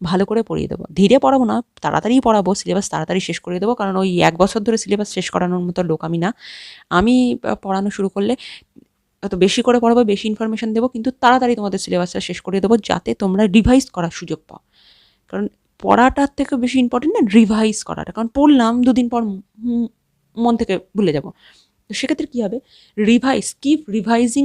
ভালো করে পড়িয়ে দেবো। ধীরে পড়াবো না, তাড়াতাড়ি পড়াবো, সিলেবাস তাড়াতাড়ি শেষ করে দেবো, কারণ ওই 1 বছর ধরে সিলেবাস শেষ করানোর মতো লোক আমি না। আমি পড়ানো শুরু করলে অত বেশি করে পড়াবো, বেশি ইনফরমেশন দেবো, কিন্তু তাড়াতাড়ি তোমাদের সিলেবাসটা শেষ করে দেবো, যাতে তোমরা রিভাইজ করার সুযোগ পাও। কারণ পড়াটার থেকে বেশি ইম্পর্টেন্ট না রিভাইজ করাটা, কারণ পড়লাম 2 দিন পর মন থেকে ভুলে যাব। তো সেক্ষেত্রে কী হবে, কিপ রিভাইজিং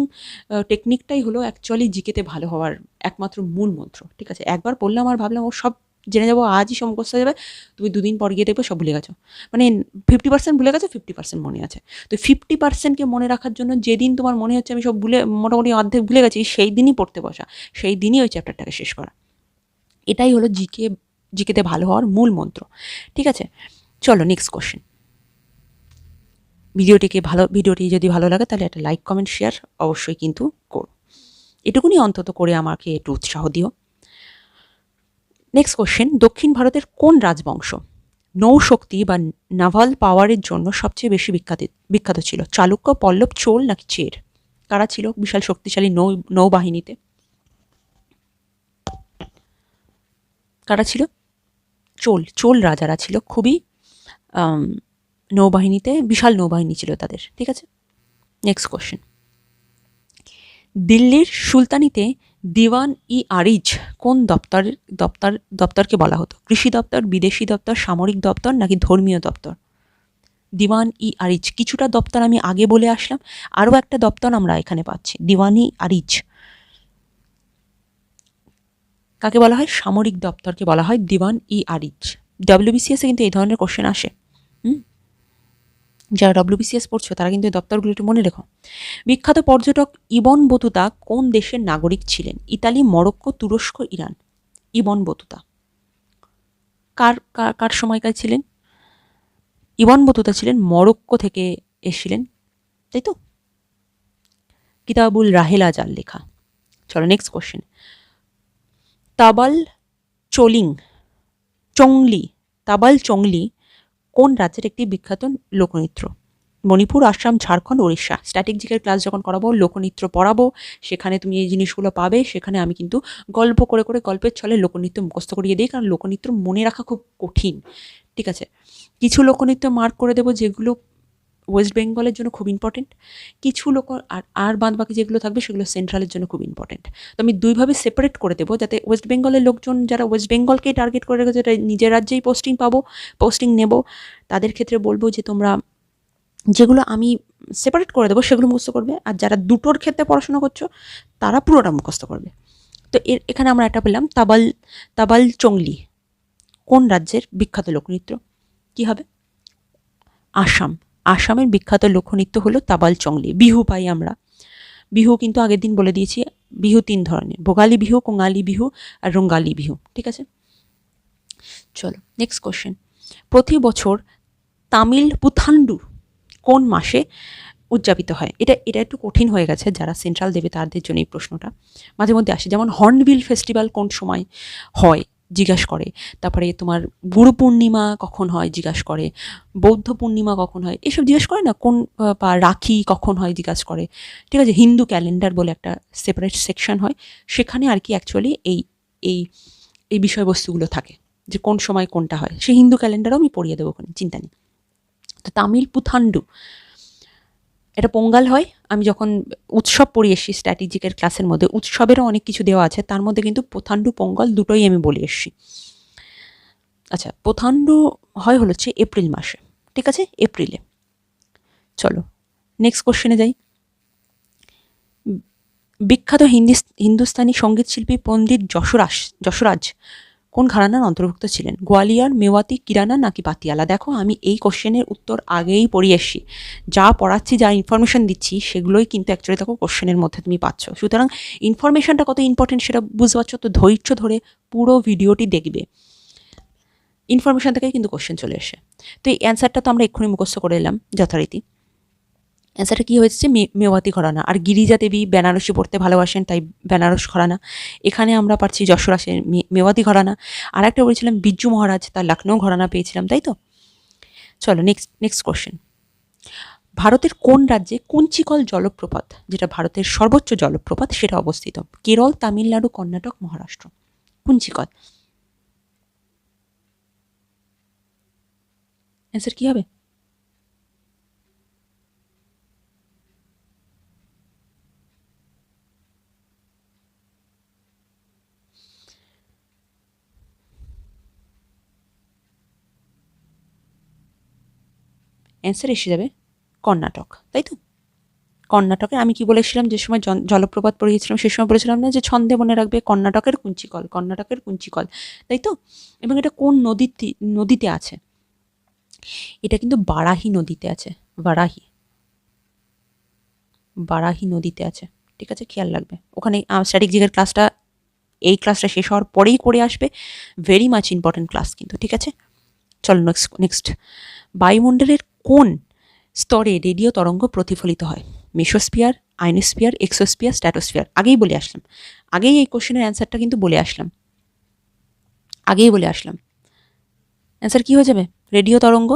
টেকনিকটাই হলো অ্যাকচুয়ালি জিকেতে ভালো হওয়ার একমাত্র মূল মন্ত্র। ঠিক আছে, একবার পড়লাম আর ভাবলাম ও সব জেনে যাবো, আজই সব মুখস্থ হয়ে যাবে, তুমি 2 দিন পর গিয়ে দেখবে সব ভুলে গেছো। মানে 50% ভুলে গেছো, 50% মনে আছে। তো 50%কে মনে রাখার জন্য যেদিন তোমার মনে হচ্ছে আমি সব মোটামুটি অর্ধেক ভুলে গেছি, সেই দিনই পড়তে বসা, সেই দিনই ওই চ্যাপ্টারটাকে শেষ করা। এটাই হলো জিকেতে ভালো হওয়ার মূল মন্ত্র। ঠিক আছে, চলো নেক্সট কোশ্চেন। ভিডিওটি যদি ভালো লাগে তাহলে একটা লাইক, কমেন্ট, শেয়ার অবশ্যই কিন্তু করো। এটুকুনি অন্তত করে আমাকে একটু উৎসাহ দিও। নেক্সট কোশ্চেন, দক্ষিণ ভারতের কোন রাজবংশ নৌশক্তি বা নাভাল পাওয়ারের জন্য সবচেয়ে বেশি বিখ্যাত ছিল? চালুক্য, পল্লব, চোল নাকি চের? কারা ছিল বিশাল শক্তিশালী নৌবাহিনীতে? কারা ছিল? চোল রাজারা ছিল, খুবই নৌবাহিনীতে বিশাল নৌবাহিনী ছিল তাদের। ঠিক আছে, নেক্সট কোশ্চেন, দিল্লির সুলতানিতে দিওয়ান ই আরিজ কোন দপ্তরকে বলা হতো? কৃষি দপ্তর, বিদেশি দপ্তর, সামরিক দপ্তর নাকি ধর্মীয় দপ্তর? দিওয়ান ই আরিজ, কিছুটা দপ্তর আমি আগে বলে আসলাম, আরও একটা দপ্তর আমরা এখানে পাচ্ছি, দিওয়ান ই আরিজ। কাকে বলা হয়? সামরিক দপ্তরকে বলা হয় দিওয়ান ই আরিজ। ডব্লিউবিসিএসে কিন্তু এই ধরনের কোশ্চেন আসে। যারা ডব্লিউবিসিএস পড়ছো তারা কিন্তু এই দপ্তরগুলো একটু মনে রেখো। বিখ্যাত পর্যটক ইবন বতুতা কোন দেশের নাগরিক ছিলেন? ইতালি, মরক্কো, তুরস্ক, ইরান? ইবন বতুতা কার সময়কার ছিলেন? ইবন বতুতা ছিলেন মরক্কো থেকে এসেছিলেন, তাই তো? কিতাবুল রাহেলা যার লেখা। চলো নেক্সট কোশ্চেন, তাবাল চংলি কোন রাজ্যের একটি বিখ্যাত লোকনৃত্য? মণিপুর, আসাম, ঝাড়খণ্ড, উড়িষ্যা? স্ট্যাটিক জিকের ক্লাস যখন করাবো, লোকনৃত্য পড়াবো, সেখানে তুমি এই জিনিসগুলো পাবে। সেখানে আমি কিন্তু গল্প করে গল্পের ছলে লোকনৃত্য মুখস্থ করিয়ে দিই, কারণ লোকনৃত্য মনে রাখা খুব কঠিন। ঠিক আছে, কিছু লোকনৃত্য মার্ক করে দেবো যেগুলো ওয়েস্ট বেঙ্গলের জন্য খুব ইম্পর্টেন্ট, কিছু আর বাদ বাকি যেগুলো থাকবে সেগুলো সেন্ট্রালের জন্য খুব ইম্পর্টেন্ট। তো আমি দুইভাবে সেপারেট করে দেবো, যাতে ওয়েস্ট বেঙ্গলের লোকজন যারা ওয়েস্ট বেঙ্গলকেই টার্গেট করে রেখেছে, যারা নিজের রাজ্যেই পোস্টিং নেব, তাদের ক্ষেত্রে বলবো যে তোমরা যেগুলো আমি সেপারেট করে দেবো সেগুলো মুখস্থ করবে, আর যারা দুটোর ক্ষেত্রে পড়াশোনা করছো তারা পুরোটা মুখস্থ করবে। তো এখানে আমরা একটা পেলাম, তাবাল চংলি কোন রাজ্যের বিখ্যাত লোকনৃত্য? কি হবে? আসামের বিখ্যাত লোকনৃত্য হলো তাবাল চংলি। বিহু পাই আমরা, বিহু কিন্তু আগের দিন বলে দিয়েছি, বিহু 3 ধরনের, ভোগালী বিহু, কঙালী বিহু আর রঙ্গালী বিহু। ঠিক আছে, চলো নেক্সট কোশ্চেন, প্রতি বছর তামিল পুথান্ডু কোন মাসে উদযাপিত হয়? এটা একটু কঠিন হয়ে গেছে, যারা সেন্ট্রাল দেবে তাদের জন্য এই প্রশ্নটা মাঝে মধ্যে আসে। যেমন হর্নবিল ফেস্টিভ্যাল কোন সময় হয় জিজ্ঞাসা করে, তারপরে তোমার গুরু পূর্ণিমা কখন হয় জিজ্ঞাসা করে, বৌদ্ধ পূর্ণিমা কখন হয় এসব জিজ্ঞাসা করে না, কোন বা রাখি কখন হয় জিজ্ঞাসা করে। ঠিক আছে, হিন্দু ক্যালেন্ডার বলে একটা সেপারেট সেকশন হয়, সেখানে আর কি অ্যাকচুয়ালি এই এই এই বিষয়বস্তুগুলো থাকে, যে কোন সময় কোনটা হয়। সেই হিন্দু ক্যালেন্ডারও আমি পড়িয়ে দেবো, ওখানে চিন্তা নেই। তো তামিল পুথান্ডু, এটা পোঙ্গাল হয়। আমি যখন উৎসব পড়িয়ে এসেছি স্ট্র্যাটেজিকের ক্লাসের মধ্যে, উৎসবেরও অনেক কিছু দেওয়া আছে, তার মধ্যে কিন্তু পুথান্ডু পোঙ্গল দুটোই আমি বলে এসেছি। আচ্ছা, পুথান্ডু হচ্ছে এপ্রিল মাসে। ঠিক আছে, এপ্রিলে। চলো নেক্সট কোশ্চেনে যাই। বিখ্যাত হিন্দুস্তানি সঙ্গীত শিল্পী পণ্ডিত যশরাজ কোন ঘরানার অন্তর্ভুক্ত ছিলেন? গোয়ালিয়র, মেওয়াতি, কিরানা নাকি পাতিয়ালা? দেখো আমি এই কোশ্চেনের উত্তর আগেই পড়িয়ে এসেছি, যা পড়াচ্ছি, যা ইনফরমেশন দিচ্ছি সেগুলোই কিন্তু অ্যাকচুয়ালি দেখো কোশ্চেনের মধ্যে তুমি পাচ্ছ। সুতরাং ইনফরমেশনটা কত ইম্পর্টেন্ট সেটা বুঝতে পারছো, তো ধৈর্য ধরে পুরো ভিডিওটি দেখবে। ইনফরমেশন থেকে কিন্তু কোশ্চেন চলে এসে। তো এই অ্যান্সারটা তো আমরা এক্ষুনি মুখস্থ করে এলাম যথারীতি। অ্যান্সারটা কী হয়েছে, মেওয়াতি ঘরানা। আর গিরিজা দেবী বেনারসি পড়তে ভালোবাসেন, তাই বেনারস ঘরানা। এখানে আমরা পাচ্ছি যশোর আসে মেওয়াতি ঘরানা। আর একটা বলেছিলাম বিজ্জু মহারাজ, তার লখনৌ ঘরানা পেয়েছিলাম, তাই তো। চলো নেক্সট কোশ্চেন। ভারতের কোন রাজ্যে কুঞ্চিকল জলপ্রপাত, যেটা ভারতের সর্বোচ্চ জলপ্রপাত, সেটা অবস্থিত? কেরল, তামিলনাড়ু, কর্ণাটক, মহারাষ্ট্র। কুঞ্চিকল। অ্যান্সার কী হবে? অ্যান্সার এসে যাবে কর্ণাটক, তাই তো। কর্ণাটকে আমি কি বলেছিলাম, যে সময় জলপ্রপাত পড়িয়েছিলাম সে সময় বলেছিলাম না যে ছন্দে মনে রাখবে কর্ণাটকের কুঞ্চিকল, কর্ণাটকের কুঞ্চিকল, তাই তো। এবং এটা কোন নদীতে আছে? এটা কিন্তু বারাহি নদীতে আছে। বারাহি নদীতে আছে, ঠিক আছে, খেয়াল রাখবে। ওখানে স্ট্র্যাটেজিকের ক্লাসটা, এই ক্লাসটা শেষ হওয়ার পরেই করে আসবে, ভেরি মাচ ইম্পর্টেন্ট ক্লাস কিন্তু, ঠিক আছে। চলো নেক্সট। বায়ুমণ্ডলের কোন স্তরে রেডিও তরঙ্গ প্রতিফলিত হয়? Mesosphere, ionosphere, exosphere, stratosphere. আগেই এই কোশ্চেনের অ্যান্সারটা কিন্তু বলে আসলাম। অ্যান্সার কি হয়ে যাবে? রেডিও তরঙ্গ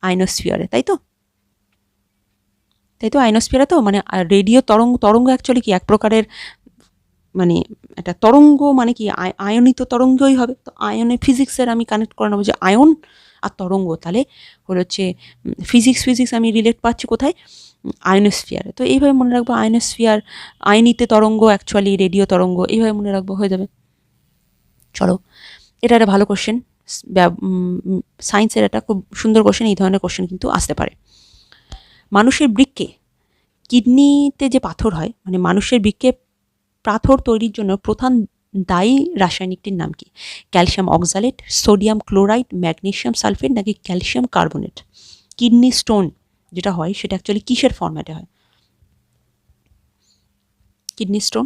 আয়নোস্ফিয়ারে, তাই তো। আয়নোস্ফিয়ারে তো, মানে রেডিও তরঙ্গ অ্যাকচুয়ালি কি এক প্রকারের, মানে একটা তরঙ্গ, মানে কি আয়নিত তরঙ্গই হবে। তো আয়নে ফিজিক্সের আমি কানেক্ট করে নেবো যে আয়ন আর তরঙ্গ, তাহলে হচ্ছে ফিজিক্স আমি রিলেট পাচ্ছি কোথায়? আয়নোস্ফিয়ারে। তো এইভাবে মনে রাখবো, আয়নোস্ফিয়ার, আয়নিতে তরঙ্গ অ্যাকচুয়ালি রেডিও তরঙ্গ, এইভাবে মনে রাখবো, হয়ে যাবে। চলো, এটা একটা ভালো কোশ্চেন, সায়েন্সের একটা খুব সুন্দর কোশ্চেন। এই ধরনের কোশ্চেন কিন্তু আসতে পারে। মানুষের বৃক্কে কিডনিতে যে পাথর হয়, মানে মানুষের বৃক্কে পাথর তৈরির জন্য প্রধান দায়ী রাসায়নিকটির নাম কি? Calcium oxalate, sodium chloride, magnesium sulphate, নাকি ক্যালসিয়াম কার্বনেট? কিডনি স্টোন যেটা হয় সেটা অ্যাকচুয়ালি কিসের ফরম্যাটে হয়? কিডনি স্টোন,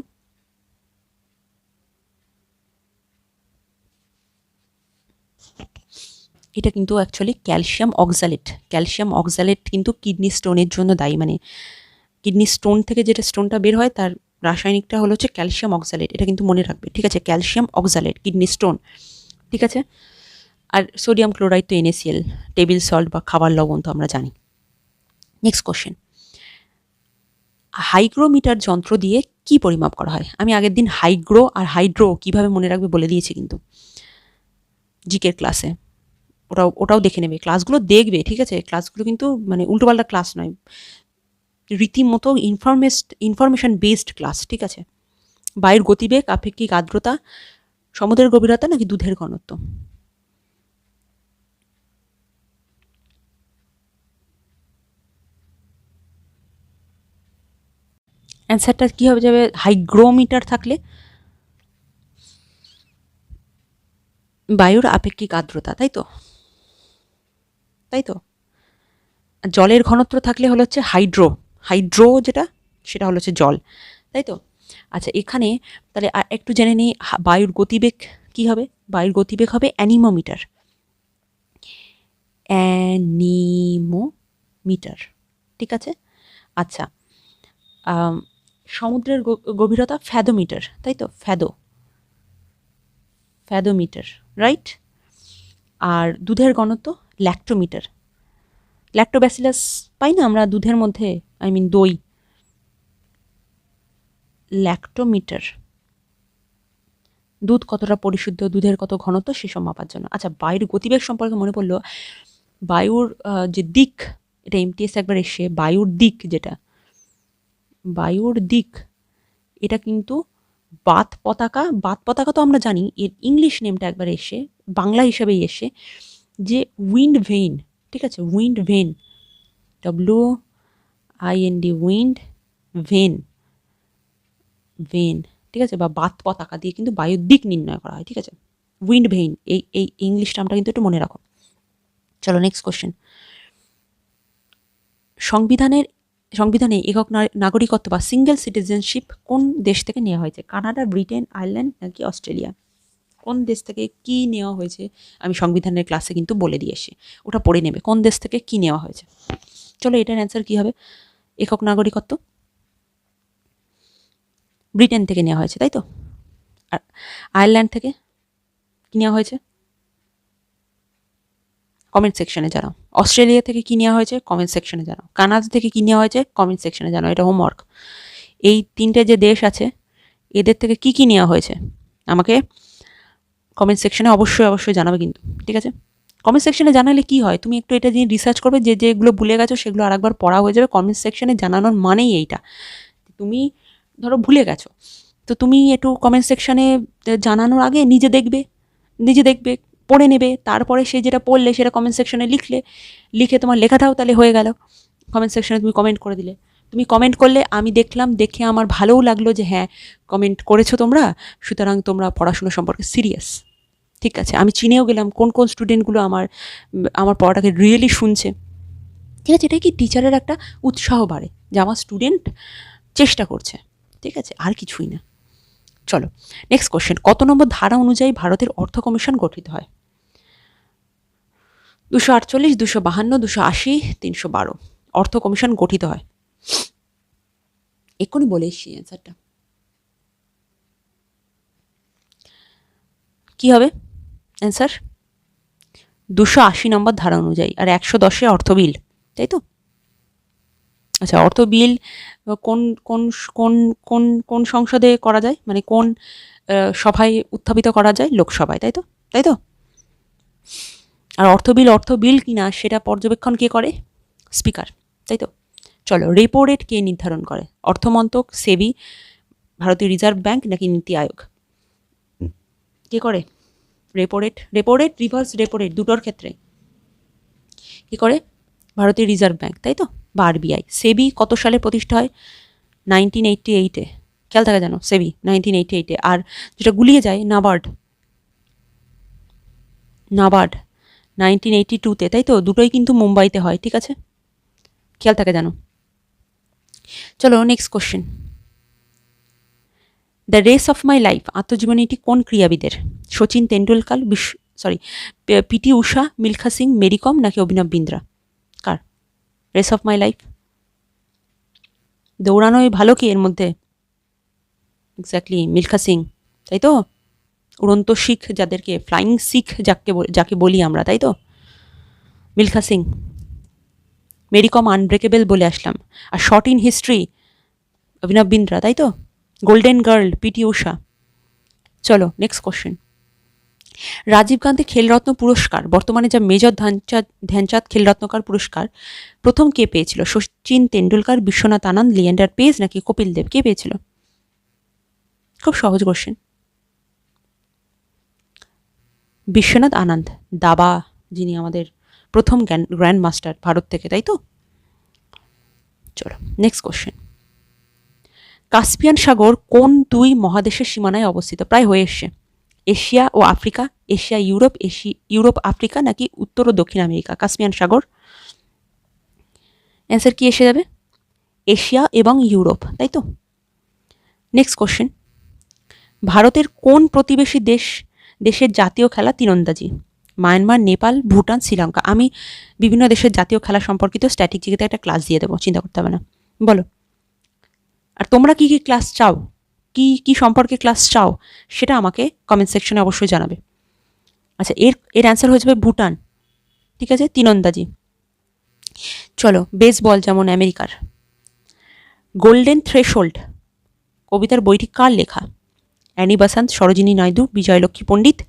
এটা কিন্তু অ্যাকচুয়ালি ক্যালসিয়াম অক্সালেট কিন্তু কিডনি স্টোনের জন্য দায়ী। মানে কিডনি স্টোন থেকে যেটা স্টোনটা বের হয় তার রাসায়নিকটা হলো হচ্ছে ক্যালসিয়াম অক্সালেট, এটা কিন্তু মনে রাখবে, ঠিক আছে। ক্যালসিয়াম অক্সালেট, কিডনি স্টোন, ঠিক আছে। আর সোডিয়াম ক্লোরাইড তো NaCl, টেবিল সল্ট বা খাবার লবণ, তো আমরা জানি। Next question. হাইগ্রোমিটার যন্ত্র দিয়ে কি পরিমাপ করা হয়? আমি আগের দিন হাইগ্রো আর হাইড্রো কিভাবে মনে রাখবে বলে দিয়েছি কিন্তু জিকের ক্লাসে, ওটাও দেখে নেবে, ক্লাসগুলো দেখবে, ঠিক আছে। ক্লাসগুলো কিন্তু মানে উল্টোপাল্টা ক্লাস নয়, রীতিমতো ইনফরমেশন বেসড ক্লাস, ঠিক আছে। বায়ুর গতিবেগ, আপেক্ষিক আর্দ্রতা, সমুদ্রের গভীরতা, নাকি দুধের ঘনত্ব? অ্যান্সারটা কী হবে যাবে? হাইগ্রোমিটার থাকলে বায়ুর আপেক্ষিক আর্দ্রতা, তাই তো। জলের ঘনত্ব থাকলে হলো হচ্ছে হাইড্রো যেটা, সেটা হলো হচ্ছে জল, তাই তো। আচ্ছা, এখানে তাহলে একটু জেনে নিই, বায়ুর গতিবেগ কি হবে? বায়ুর গতিবেগ হবে অ্যানিমোমিটার, ঠিক আছে। আচ্ছা, সমুদ্রের গভীরতা ফ্যাদোমিটার, তাই তো, ফ্যাদোমিটার, রাইট। আর দুধের ঘনত্ব ল্যাক্টোমিটার, ল্যাক্টোব্যাসিলাস পাই না আমরা দুধের মধ্যে, দই, ল্যাক্টোমিটার, দুধ কতটা পরিশুদ্ধ, দুধের কত ঘনত্ব সেসব মাপার জন্য। আচ্ছা, বায়ুর গতিবেগ সম্পর্কে মনে পড়লো, বায়ুর যে দিক, এটা MTS একবার এসে, বায়ুর দিক এটা কিন্তু বাত পতাকা তো আমরা জানি, এর ইংলিশ নেমটা একবার এসে বাংলা হিসাবেই এসে যে উইন্ড ভেইন, ঠিক আছে, wind vane, WIND, wind vane, ঠিক আছে, বা বাত পতাকা দিয়ে কিন্তু বায়ুর দিক নির্ণয় করা হয়, ঠিক আছে। উইন্ড ভেইন, এই ইংলিশ টার্মটা কিন্তু একটু মনে রাখো। চলো নেক্সট কোশ্চেন। সংবিধানে একক নাগরিকত্ব বা সিঙ্গেল সিটিজেনশিপ কোন দেশ থেকে নেওয়া হয়েছে? কানাডা, ব্রিটেন, আয়ারল্যান্ড, নাকি অস্ট্রেলিয়া? কোন দেশ থেকে কি নেওয়া হয়েছে আমি সংবিধানের ক্লাসে কিন্তু বলে দিয়ে এসে, ওটা পড়ে নেবে কোন দেশ থেকে কি নেওয়া হয়েছে। চলো এটার অ্যান্সার কি হবে? একক নাগরিকত্ব ব্রিটেন থেকে নেওয়া হয়েছে, তাই তো। আর আয়ারল্যান্ড থেকে কি নেওয়া হয়েছে? কমেন্ট সেকশনে জানাও। অস্ট্রেলিয়া থেকে কি নেওয়া হয়েছে? কমেন্ট সেকশনে জানাও। কানাডা থেকে কি নেওয়া হয়েছে? কমেন্ট সেকশনে জানাও। এটা হোমওয়ার্ক। এই 3টে যে দেশ আছে এদের থেকে কি নেওয়া হয়েছে আমাকে কমেন্ট সেকশনে অবশ্যই জানাবে কিন্তু, ঠিক আছে? কমেন্ট সেকশনে জানালে কি হয়, তুমি একটু এটা নিয়ে রিসার্চ করবে, যেগুলো ভুলে গেছো সেগুলো আরেকবার পড়া হয়ে যাবে। কমেন্ট সেকশনে জানানোর মানেই এইটা। তুমি ধরো ভুলে গেছো, তো তুমি একটু কমেন্ট সেকশনে জানানোর আগে নিজে দেখবে, পড়ে নেবে, তারপরে সে যেটা পড়লে সেটা কমেন্ট সেকশনে লিখে তোমার লেখাটাও তাহলে হয়ে গেল। কমেন্ট সেকশনে তুমি কমেন্ট করে দিলে, তুমি কমেন্ট করলে আমি দেখলাম, দেখে আমার ভালোও লাগলো যে হ্যাঁ কমেন্ট করেছো তোমরা, সুতরাং তোমরা পড়াশোনা সম্পর্কে সিরিয়াস। ঠিক আছে, আমি চিনেও গেলাম কোন স্টুডেন্টগুলো আমার পড়াটাকে রিয়েলি শুনছে। ঠিক আছে, এটাই কি টিচারের একটা উৎসাহ বাড়ে যে আমার স্টুডেন্ট চেষ্টা করছে। ঠিক আছে, আর কিছুই না। চলো নেক্সট কোশ্চেন, কত নম্বর ধারা অনুযায়ী ভারতের অর্থ কমিশন গঠিত হয়? 248, 252, 280, 312 অর্থ কমিশন গঠিত হয়। এক্ষুনি বলে এসছি অ্যান্সারটা। কি হবে অ্যান্সার? 280 নম্বর ধারা অনুযায়ী, আর 110 অর্থ বিল, তাই তো। আচ্ছা, অর্থ বিল কোন কোন কোন কোন কোন সংসদে করা যায়, মানে কোন সভায় উত্থাপিত করা যায়? লোকসভায়, তাই তো। আর অর্থ বিল কিনা সেটা পর্যবেক্ষণ কে করে? স্পিকার, তাই তো। চলো, রেপো রেট কে নির্ধারণ করে? অর্থমন্ত্রক, সেবি, ভারতীয় রিজার্ভ ব্যাংক নাকি নীতি আয়োগ? কে করে repo rate reverse repo rate দুটোর ক্ষেত্রে কি করে? ভারতীয় রিজার্ভ ব্যাংক, তাই তো, বা আরবিআই। সেবি কত সালে প্রতিষ্ঠা হয়? 1988-এ। খেয়াল থাকে জানো, সেবি 1988-এ। আর যেটা গুলিয়ে যায়, নাবার্ড 1982-তে, তাই তো। দুটোই কিন্তু মুম্বাইতে হয়, ঠিক আছে, খেয়াল থাকে জানো। চলো next question, the race of my life আত্মজীবনীটি কোন ক্রীড়াবিদের? সচিন তেন্ডুলকার, পিটি উষা, মিলখা সিং, মেরি কম নাকি অভিনব বিন্দ্রা? কার রেস অফ মাই লাইফ? দৌড়ানোই ভালো কি এর মধ্যে? এক্স্যাক্টলি, মিলখা সিং, তাই তো। উড়ন্ত শিখ, যাদেরকে ফ্লাইং শিখ যাকে বলি আমরা, তাই তো, মিলখা সিং। মেরি কম আনব্রেকেবল বলে আসলাম। আর শর্ট ইন হিস্ট্রি অভিনব বিন্দ্রা, তাই তো। গোল্ডেন গার্ল পিটি উষা। চলো নেক্সট কোশ্চেন, রাজীব গান্ধী খেলরত্ন পুরস্কার, বর্তমানে যা মেজর ধ্যানচাঁদ খেলরত্নকার পুরস্কার, প্রথম কে পেয়েছিল? সচিন তেন্ডুলকার, বিশ্বনাথ আনন্দ, লিয়েন্ডার পেজ নাকি কপিল দেব? কে পেয়েছিল? খুব সহজ কোশ্চেন, বিশ্বনাথ আনন্দ, দাবা, যিনি আমাদের প্রথম গ্র্যান্ড মাস্টার ভারত থেকে, তাই তো। চলো নেক্সট কোশ্চেন, কাস্পিয়ান সাগর কোন দুই মহাদেশের সীমানায় অবস্থিত? প্রায় হয়ে এসছে। এশিয়া ও Africa, Asia Europe, Europe Africa নাকি উত্তর ও দক্ষিণ আমেরিকা? কাস্পিয়ান সাগর। অ্যান্সার কি এসে যাবে? এশিয়া এবং ইউরোপ, তাই তো। নেক্সট কোশ্চেন, ভারতের কোন প্রতিবেশী দেশের জাতীয় খেলা তীরন্দাজি? মায়ানমার, নেপাল, ভুটান, শ্রীলঙ্কা। আমি বিভিন্ন দেশের জাতীয় খেলা সম্পর্কিত স্ট্র্যাটেজিতে একটা ক্লাস দিয়ে দেবো, চিন্তা করতে হবে না। বলো, আর তোমরা কি ক্লাস চাও, কি সম্পর্কে ক্লাস চাও, সেটা আমাকে কমেন্ট সেকশনে অবশ্যই জানাবে। আচ্ছা, এর অ্যান্সার হয়ে যাবে ভুটান, ঠিক আছে, তীরন্দাজি। চলো, বেসবল যেমন আমেরিকার। গোল্ডেন থ্রেশহোল্ড কবিতার বইটি কার লেখা? অ্যানি বাসান্ত, সরোজিনী নাইডু, বিজয়লক্ষ্মী পণ্ডিত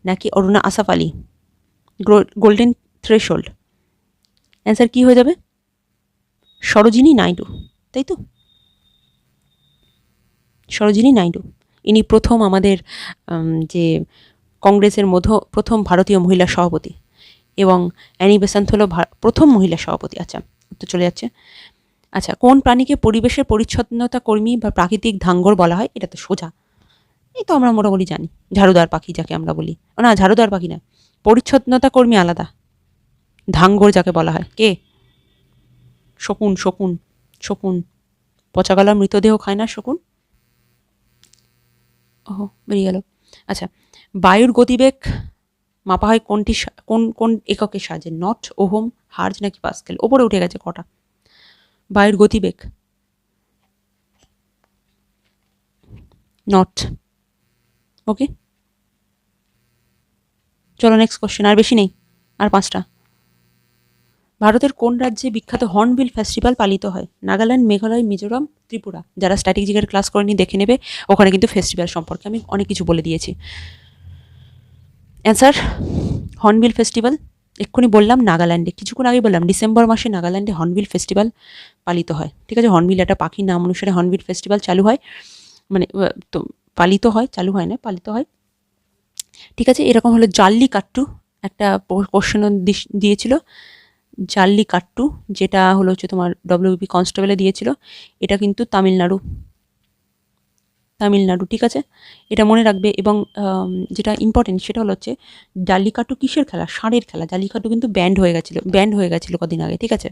নাকি Aruna Asaf Ali? Golden threshold, answer কি হয়ে যাবে? সরোজিনী নাইডু, তাই তো, সরোজিনী নাইডু। ইনি প্রথম আমাদের যে কংগ্রেসের প্রথম ভারতীয় মহিলা সভাপতি, এবং অ্যানি বেসান্ত হলো প্রথম মহিলা সভাপতি। আচ্ছা, তো চলে যাচ্ছে। আচ্ছা, কোন প্রাণীকে পরিবেশের পরিচ্ছন্নতা কর্মী বা প্রাকৃতিক ধাঙ্গর বলা হয়? এটা তো সোজা, এই তো আমরা মোটামুটি জানি। ঝাড়ুদার পাখি যাকে আমরা বলি, না ঝাড়ুদার পাখি না, পরিচ্ছন্নতা কর্মী আলাদা, ধাঙ্গর যাকে বলা হয় কে? শকুন। পচাগলা মৃতদেহ খায় না শকুন। ওহ, বেরিয়ে গেল। আচ্ছা, বায়ুর গতিবেগ মাপা হয় কোন কোন এককের সাহায্যে? নট, ওহম, হার্জ নাকি পাস্কেল? ওপরে উঠে গেছে কটা। বায়ুর গতিবেগ নট। ওকে, চলো নেক্সট কোশ্চেন, আর বেশি নেই, আর 5টা। ভারতের কোন রাজ্যে বিখ্যাত হর্নবিল ফেস্টিভ্যাল পালিত হয়? নাগাল্যান্ড, মেঘালয়, মিজোরাম, ত্রিপুরা। যারা স্ট্র্যাটেজিকের ক্লাস করেনি দেখে নেবে, ওখানে কিন্তু ফেস্টিভ্যাল সম্পর্কে আমি অনেক কিছু বলে দিয়েছি। অ্যান্সার হর্নবিল ফেস্টিভ্যাল, এক্ষুনি বললাম নাগাল্যান্ডে, কিছুক্ষণ আগে বললাম ডিসেম্বর মাসে নাগাল্যান্ডে হর্নবিল ফেস্টিভ্যাল পালিত হয়। ঠিক আছে, হর্নবিল একটা পাখির নাম অনুসারে হর্নবিল ফেস্টিভ্যাল চালু হয়, মানে তো পালিত হয়, চালু হয় না, পালিত হয়। ঠিক আছে, এরকম হলো জাল্লিকাট্টু, একটা কোশ্চেন দিয়েছিল, জাল্লিকাট্টু, যেটা হলো হচ্ছে তোমার ডব্লিউবি কনস্টেবলে দিয়েছিল, এটা কিন্তু তামিলনাড়ু, ঠিক আছে, এটা মনে রাখবে। এবং যেটা ইম্পর্টেন্ট সেটা হলো হচ্ছে জাল্লিকাট্টু কিসের খেলা? ষাঁড়ের খেলা। জাল্লিকাট্টু কিন্তু ব্যান্ড হয়ে গেছিলো কদিন আগে, ঠিক আছে,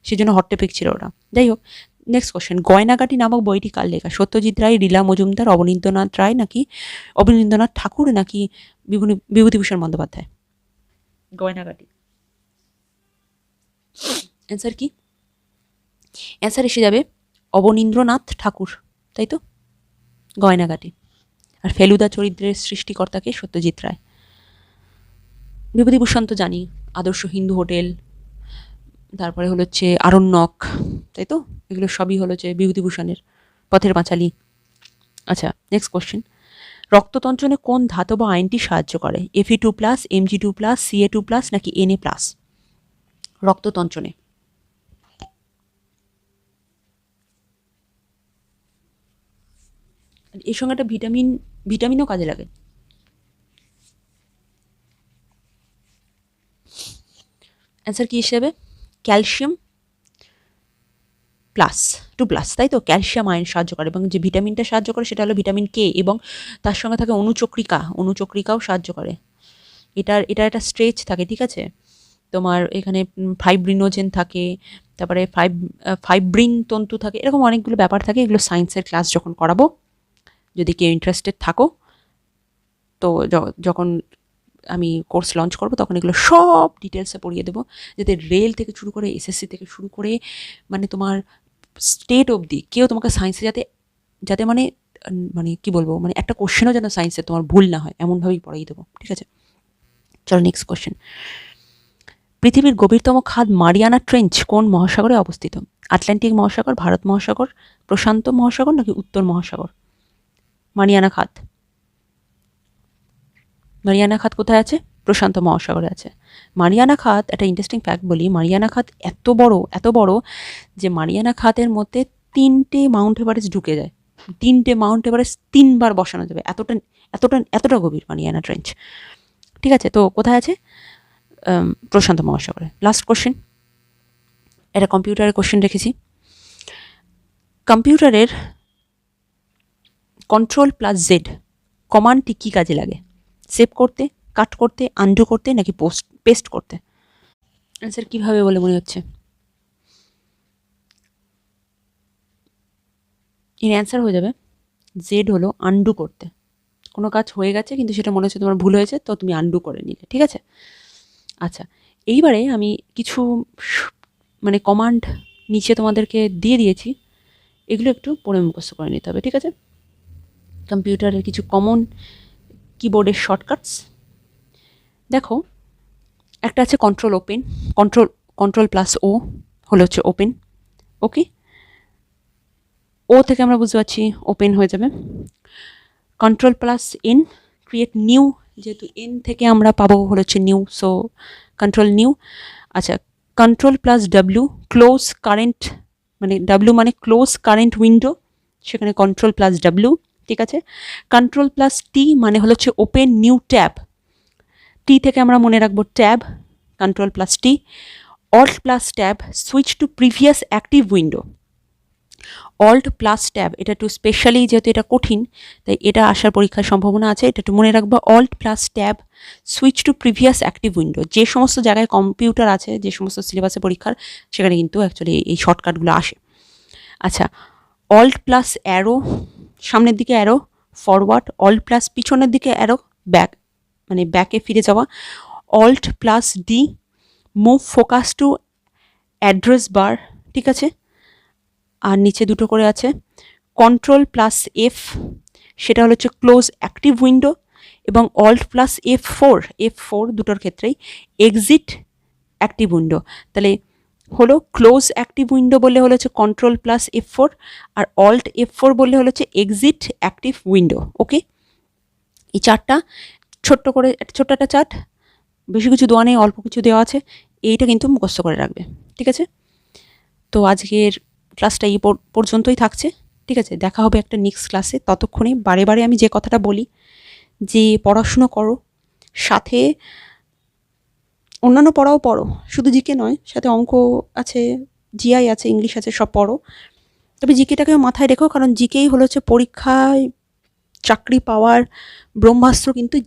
সেজন্য হট টপিক ছিল ওটা। যাই হোক, নেক্সট কোশ্চেন, গয়নাগাটি নামক বইটি কার লেখা? সত্যজিৎ রায়, লীলা মজুমদার, অবনীন্দ্রনাথ রায় নাকি অবনীন্দ্রনাথ ঠাকুর নাকি বিভূতিভূষণ বন্দ্যোপাধ্যায়? গয়নাগাটি, অ্যান্সার কি? অ্যান্সার এসে যাবে অবনীন্দ্রনাথ ঠাকুর, তাই তো, গয়নাগাটি। আর ফেলুদা চরিত্রের সৃষ্টিকর্তাকে? সত্যজিৎ রায়। বিভূতিভূষণ তো জানি, আদর্শ হিন্দু হোটেল, তারপরে হলো হচ্ছে আরণ্যক, তাই তো, এগুলো সবই হলো যে বিভূতিভূষণের, পথের পাঁচালী। আচ্ছা, নেক্সট কোশ্চেন, রক্ততঞ্চনে কোন ধাতব আয়নটি সাহায্য করে? Fe2+, Mg2+, Ca2+, নাকি Na+? রক্ততঞ্চনে এর সঙ্গে একটা ভিটামিনও কাজে লাগে। অ্যান্সার কি হিসেবে? ক্যালসিয়াম +2+, তাই তো, ক্যালসিয়াম আয়ন সাহায্য করে, এবং যে ভিটামিনটা সাহায্য করে সেটা হলো ভিটামিন কে, এবং তার সঙ্গে থাকে অনুচক্রিকাও সাহায্য করে। এটা একটা স্ট্রেচ থাকে, ঠিক আছে, তোমার এখানে ফাইব্রিনোজেন থাকে, তারপরে ফাইব্রিন তন্তু থাকে, এরকম অনেকগুলো ব্যাপার থাকে। এগুলো সায়েন্সের ক্লাস যখন করাবো, যদি কেউ ইন্টারেস্টেড থাকো, তো যখন আমি কোর্স লঞ্চ করবো তখন এগুলো সব ডিটেলসে পড়িয়ে দেবো, যাতে রেল থেকে শুরু করে এসএসসি থেকে শুরু করে মানে তোমার স্টেট অবধি কেউ তোমাকে সায়েন্সে যাতে মানে মানে কি বলবো, মানে একটা কোশ্চেনও যেন সায়েন্সে তোমার ভুল না হয়, এমনভাবেই পড়াই দেবো, ঠিক আছে। চলো নেক্সট কোশ্চেন, পৃথিবীর গভীরতম খাদ মারিয়ানা ট্রেঞ্চ কোন মহাসাগরে অবস্থিত? আটলান্টিক মহাসাগর, ভারত মহাসাগর, প্রশান্ত মহাসাগর নাকি উত্তর মহাসাগর? মারিয়ানা খাদ কোথায় আছে? প্রশান্ত মহাসাগরে আছে। মারিয়ানা খাদ, একটা ইন্টারেস্টিং ফ্যাক্ট বলি, মারিয়ানা খাদ এত বড় যে মারিয়ানা খাদের মধ্যে 3টে মাউন্ট এভারেস্ট ঢুকে যায়, 3টে মাউন্ট এভারেস্ট 3বার বসানো যাবে, এতটা গভীর মারিয়ানা ট্রেঞ্চ, ঠিক আছে। তো কোথায় আছে? প্রশান্ত মহাসাগরে। লাস্ট কোশ্চেন, এটা কম্পিউটারের কোশ্চেন রেখেছি। কম্পিউটারের Ctrl+Z কমান্ডটি কী কাজে লাগে? সেভ করতে, কাট করতে, আনডু করতে নাকি পেস্ট করতে? অ্যান্সার কীভাবে বলে মনে হচ্ছে? এর অ্যান্সার হয়ে যাবে জেড হলো আনডু করতে। কোনো কাজ হয়ে গেছে কিন্তু সেটা মনে হচ্ছে তোমার ভুল হয়েছে, তো তুমি আনডু করে নিলে, ঠিক আছে। আচ্ছা, এইবারে আমি কিছু মানে কমান্ড নিচে তোমাদেরকে দিয়ে দিয়েছি, এগুলো একটু পড়ে মুখস্থ করে নিতে হবে, ঠিক আছে। কম্পিউটারের কিছু কমন কিবোর্ডের শর্টকাটস দেখো, একটা আছে Ctrl+O হলো হচ্ছে ওপেন, ওকে, ও থেকে আমরা বুঝতে পারছি ওপেন হয়ে যাবে। Ctrl+N ক্রিয়েট নিউ, যেহেতু এন থেকে আমরা পাবো হলো হচ্ছে নিউ, সো কন্ট্রোল নিউ। আচ্ছা, Ctrl+W ক্লোজ কারেন্ট, মানে ডাব্লিউ মানে ক্লোজ কারেন্ট উইন্ডো, সেখানে Ctrl+W, ঠিক আছে। Ctrl+T মানে হলো হচ্ছে ওপেন নিউ ট্যাব, টি থেকে আমরা মনে রাখবো tab, Ctrl+T। Alt+Tab switch to previous active window, Alt+Tab এটা একটু স্পেশালি, যেহেতু এটা কঠিন তাই এটা আসার পরীক্ষার সম্ভাবনা আছে, এটা একটু মনে রাখবো। Alt+Tab switch to previous active window, যে সমস্ত জায়গায় কম্পিউটার আছে, যে সমস্ত সিলেবাসে পরীক্ষার, সেখানে কিন্তু অ্যাকচুয়ালি এই শর্টকাটগুলো আসে। আচ্ছা, Alt+Arrow সামনের দিকে অ্যারো ফরওয়ার্ড, Alt+ পিছনের দিকে অ্যারো ব্যাক মানে ব্যাকে ফিরে যাওয়া, alt plus D move focus to address bar, ঠিক আছে। আর নিচে দুটো করে আছে কন্ট্রোল প্লাস এফ, সেটা হলো হচ্ছে ক্লোজ অ্যাক্টিভ উইন্ডো, এবং অল্ট প্লাস F4 দুটোর ক্ষেত্রেই এক্সিট অ্যাক্টিভ উইন্ডো। তাহলে হলো ক্লোজ অ্যাক্টিভ উইন্ডো বললে হলো হচ্ছে কন্ট্রোল প্লাস F4, আর অল্ট F4 বললে হলো হচ্ছে এক্সিট অ্যাক্টিভ উইন্ডো। ওকে, এই চারটা ছোট্ট একটা চার্ট, বেশি কিছু দেওয়া নেই, অল্প কিছু দেওয়া আছে, এইটা কিন্তু মুখস্থ করে রাখবে, ঠিক আছে। তো আজকের ক্লাসটা এই পর্যন্তই থাকছে, ঠিক আছে। দেখা হবে একটা নেক্সট ক্লাসে। ততক্ষণে বারে বারে আমি যে কথাটা বলি যে পড়াশুনো করো, সাথে অন্যান্য পড়াও পড়ো, শুধু জিকে নয়, সাথে অঙ্ক আছে, জিআই আছে, ইংলিশ আছে, সব পড়ো। তবে জিকেটাকেও মাথায় রেখো, কারণ জিকেই হলো হচ্ছে পরীক্ষায় চাকরি পাওয়ার ব্রহ্মাস্ত্র, কিন্তু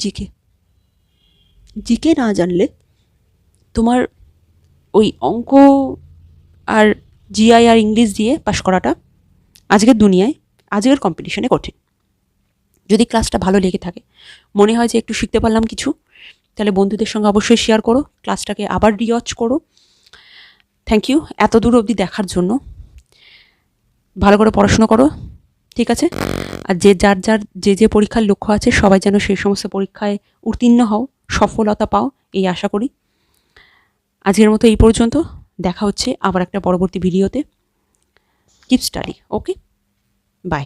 জিকে না জানলে তোমার ওই অঙ্ক আর জিআই আর ইংলিশ দিয়ে পাশ করাটা আজকের দুনিয়ায়, আজকের কম্পিটিশনে কঠিন। যদি ক্লাসটা ভালো লেগে থাকে, মনে হয় যে একটু শিখতে পারলাম কিছু, তাহলে বন্ধুদের সঙ্গে অবশ্যই শেয়ার করো, ক্লাসটাকে আবার রিওয়াচ করো। থ্যাংক ইউ এত দূর অবধি দেখার জন্য। ভালো করে পড়াশুনো করো, ঠিক আছে। আর যার যে পরীক্ষার লক্ষ্য আছে, সবাই যেন সেই সমস্ত পরীক্ষায় উত্তীর্ণ হও, সফলতা পাও, এই আশা করি। আজকের মতো এই পর্যন্ত, দেখা হচ্ছে আবার একটা পরবর্তী ভিডিওতে। Keep study, okay, by.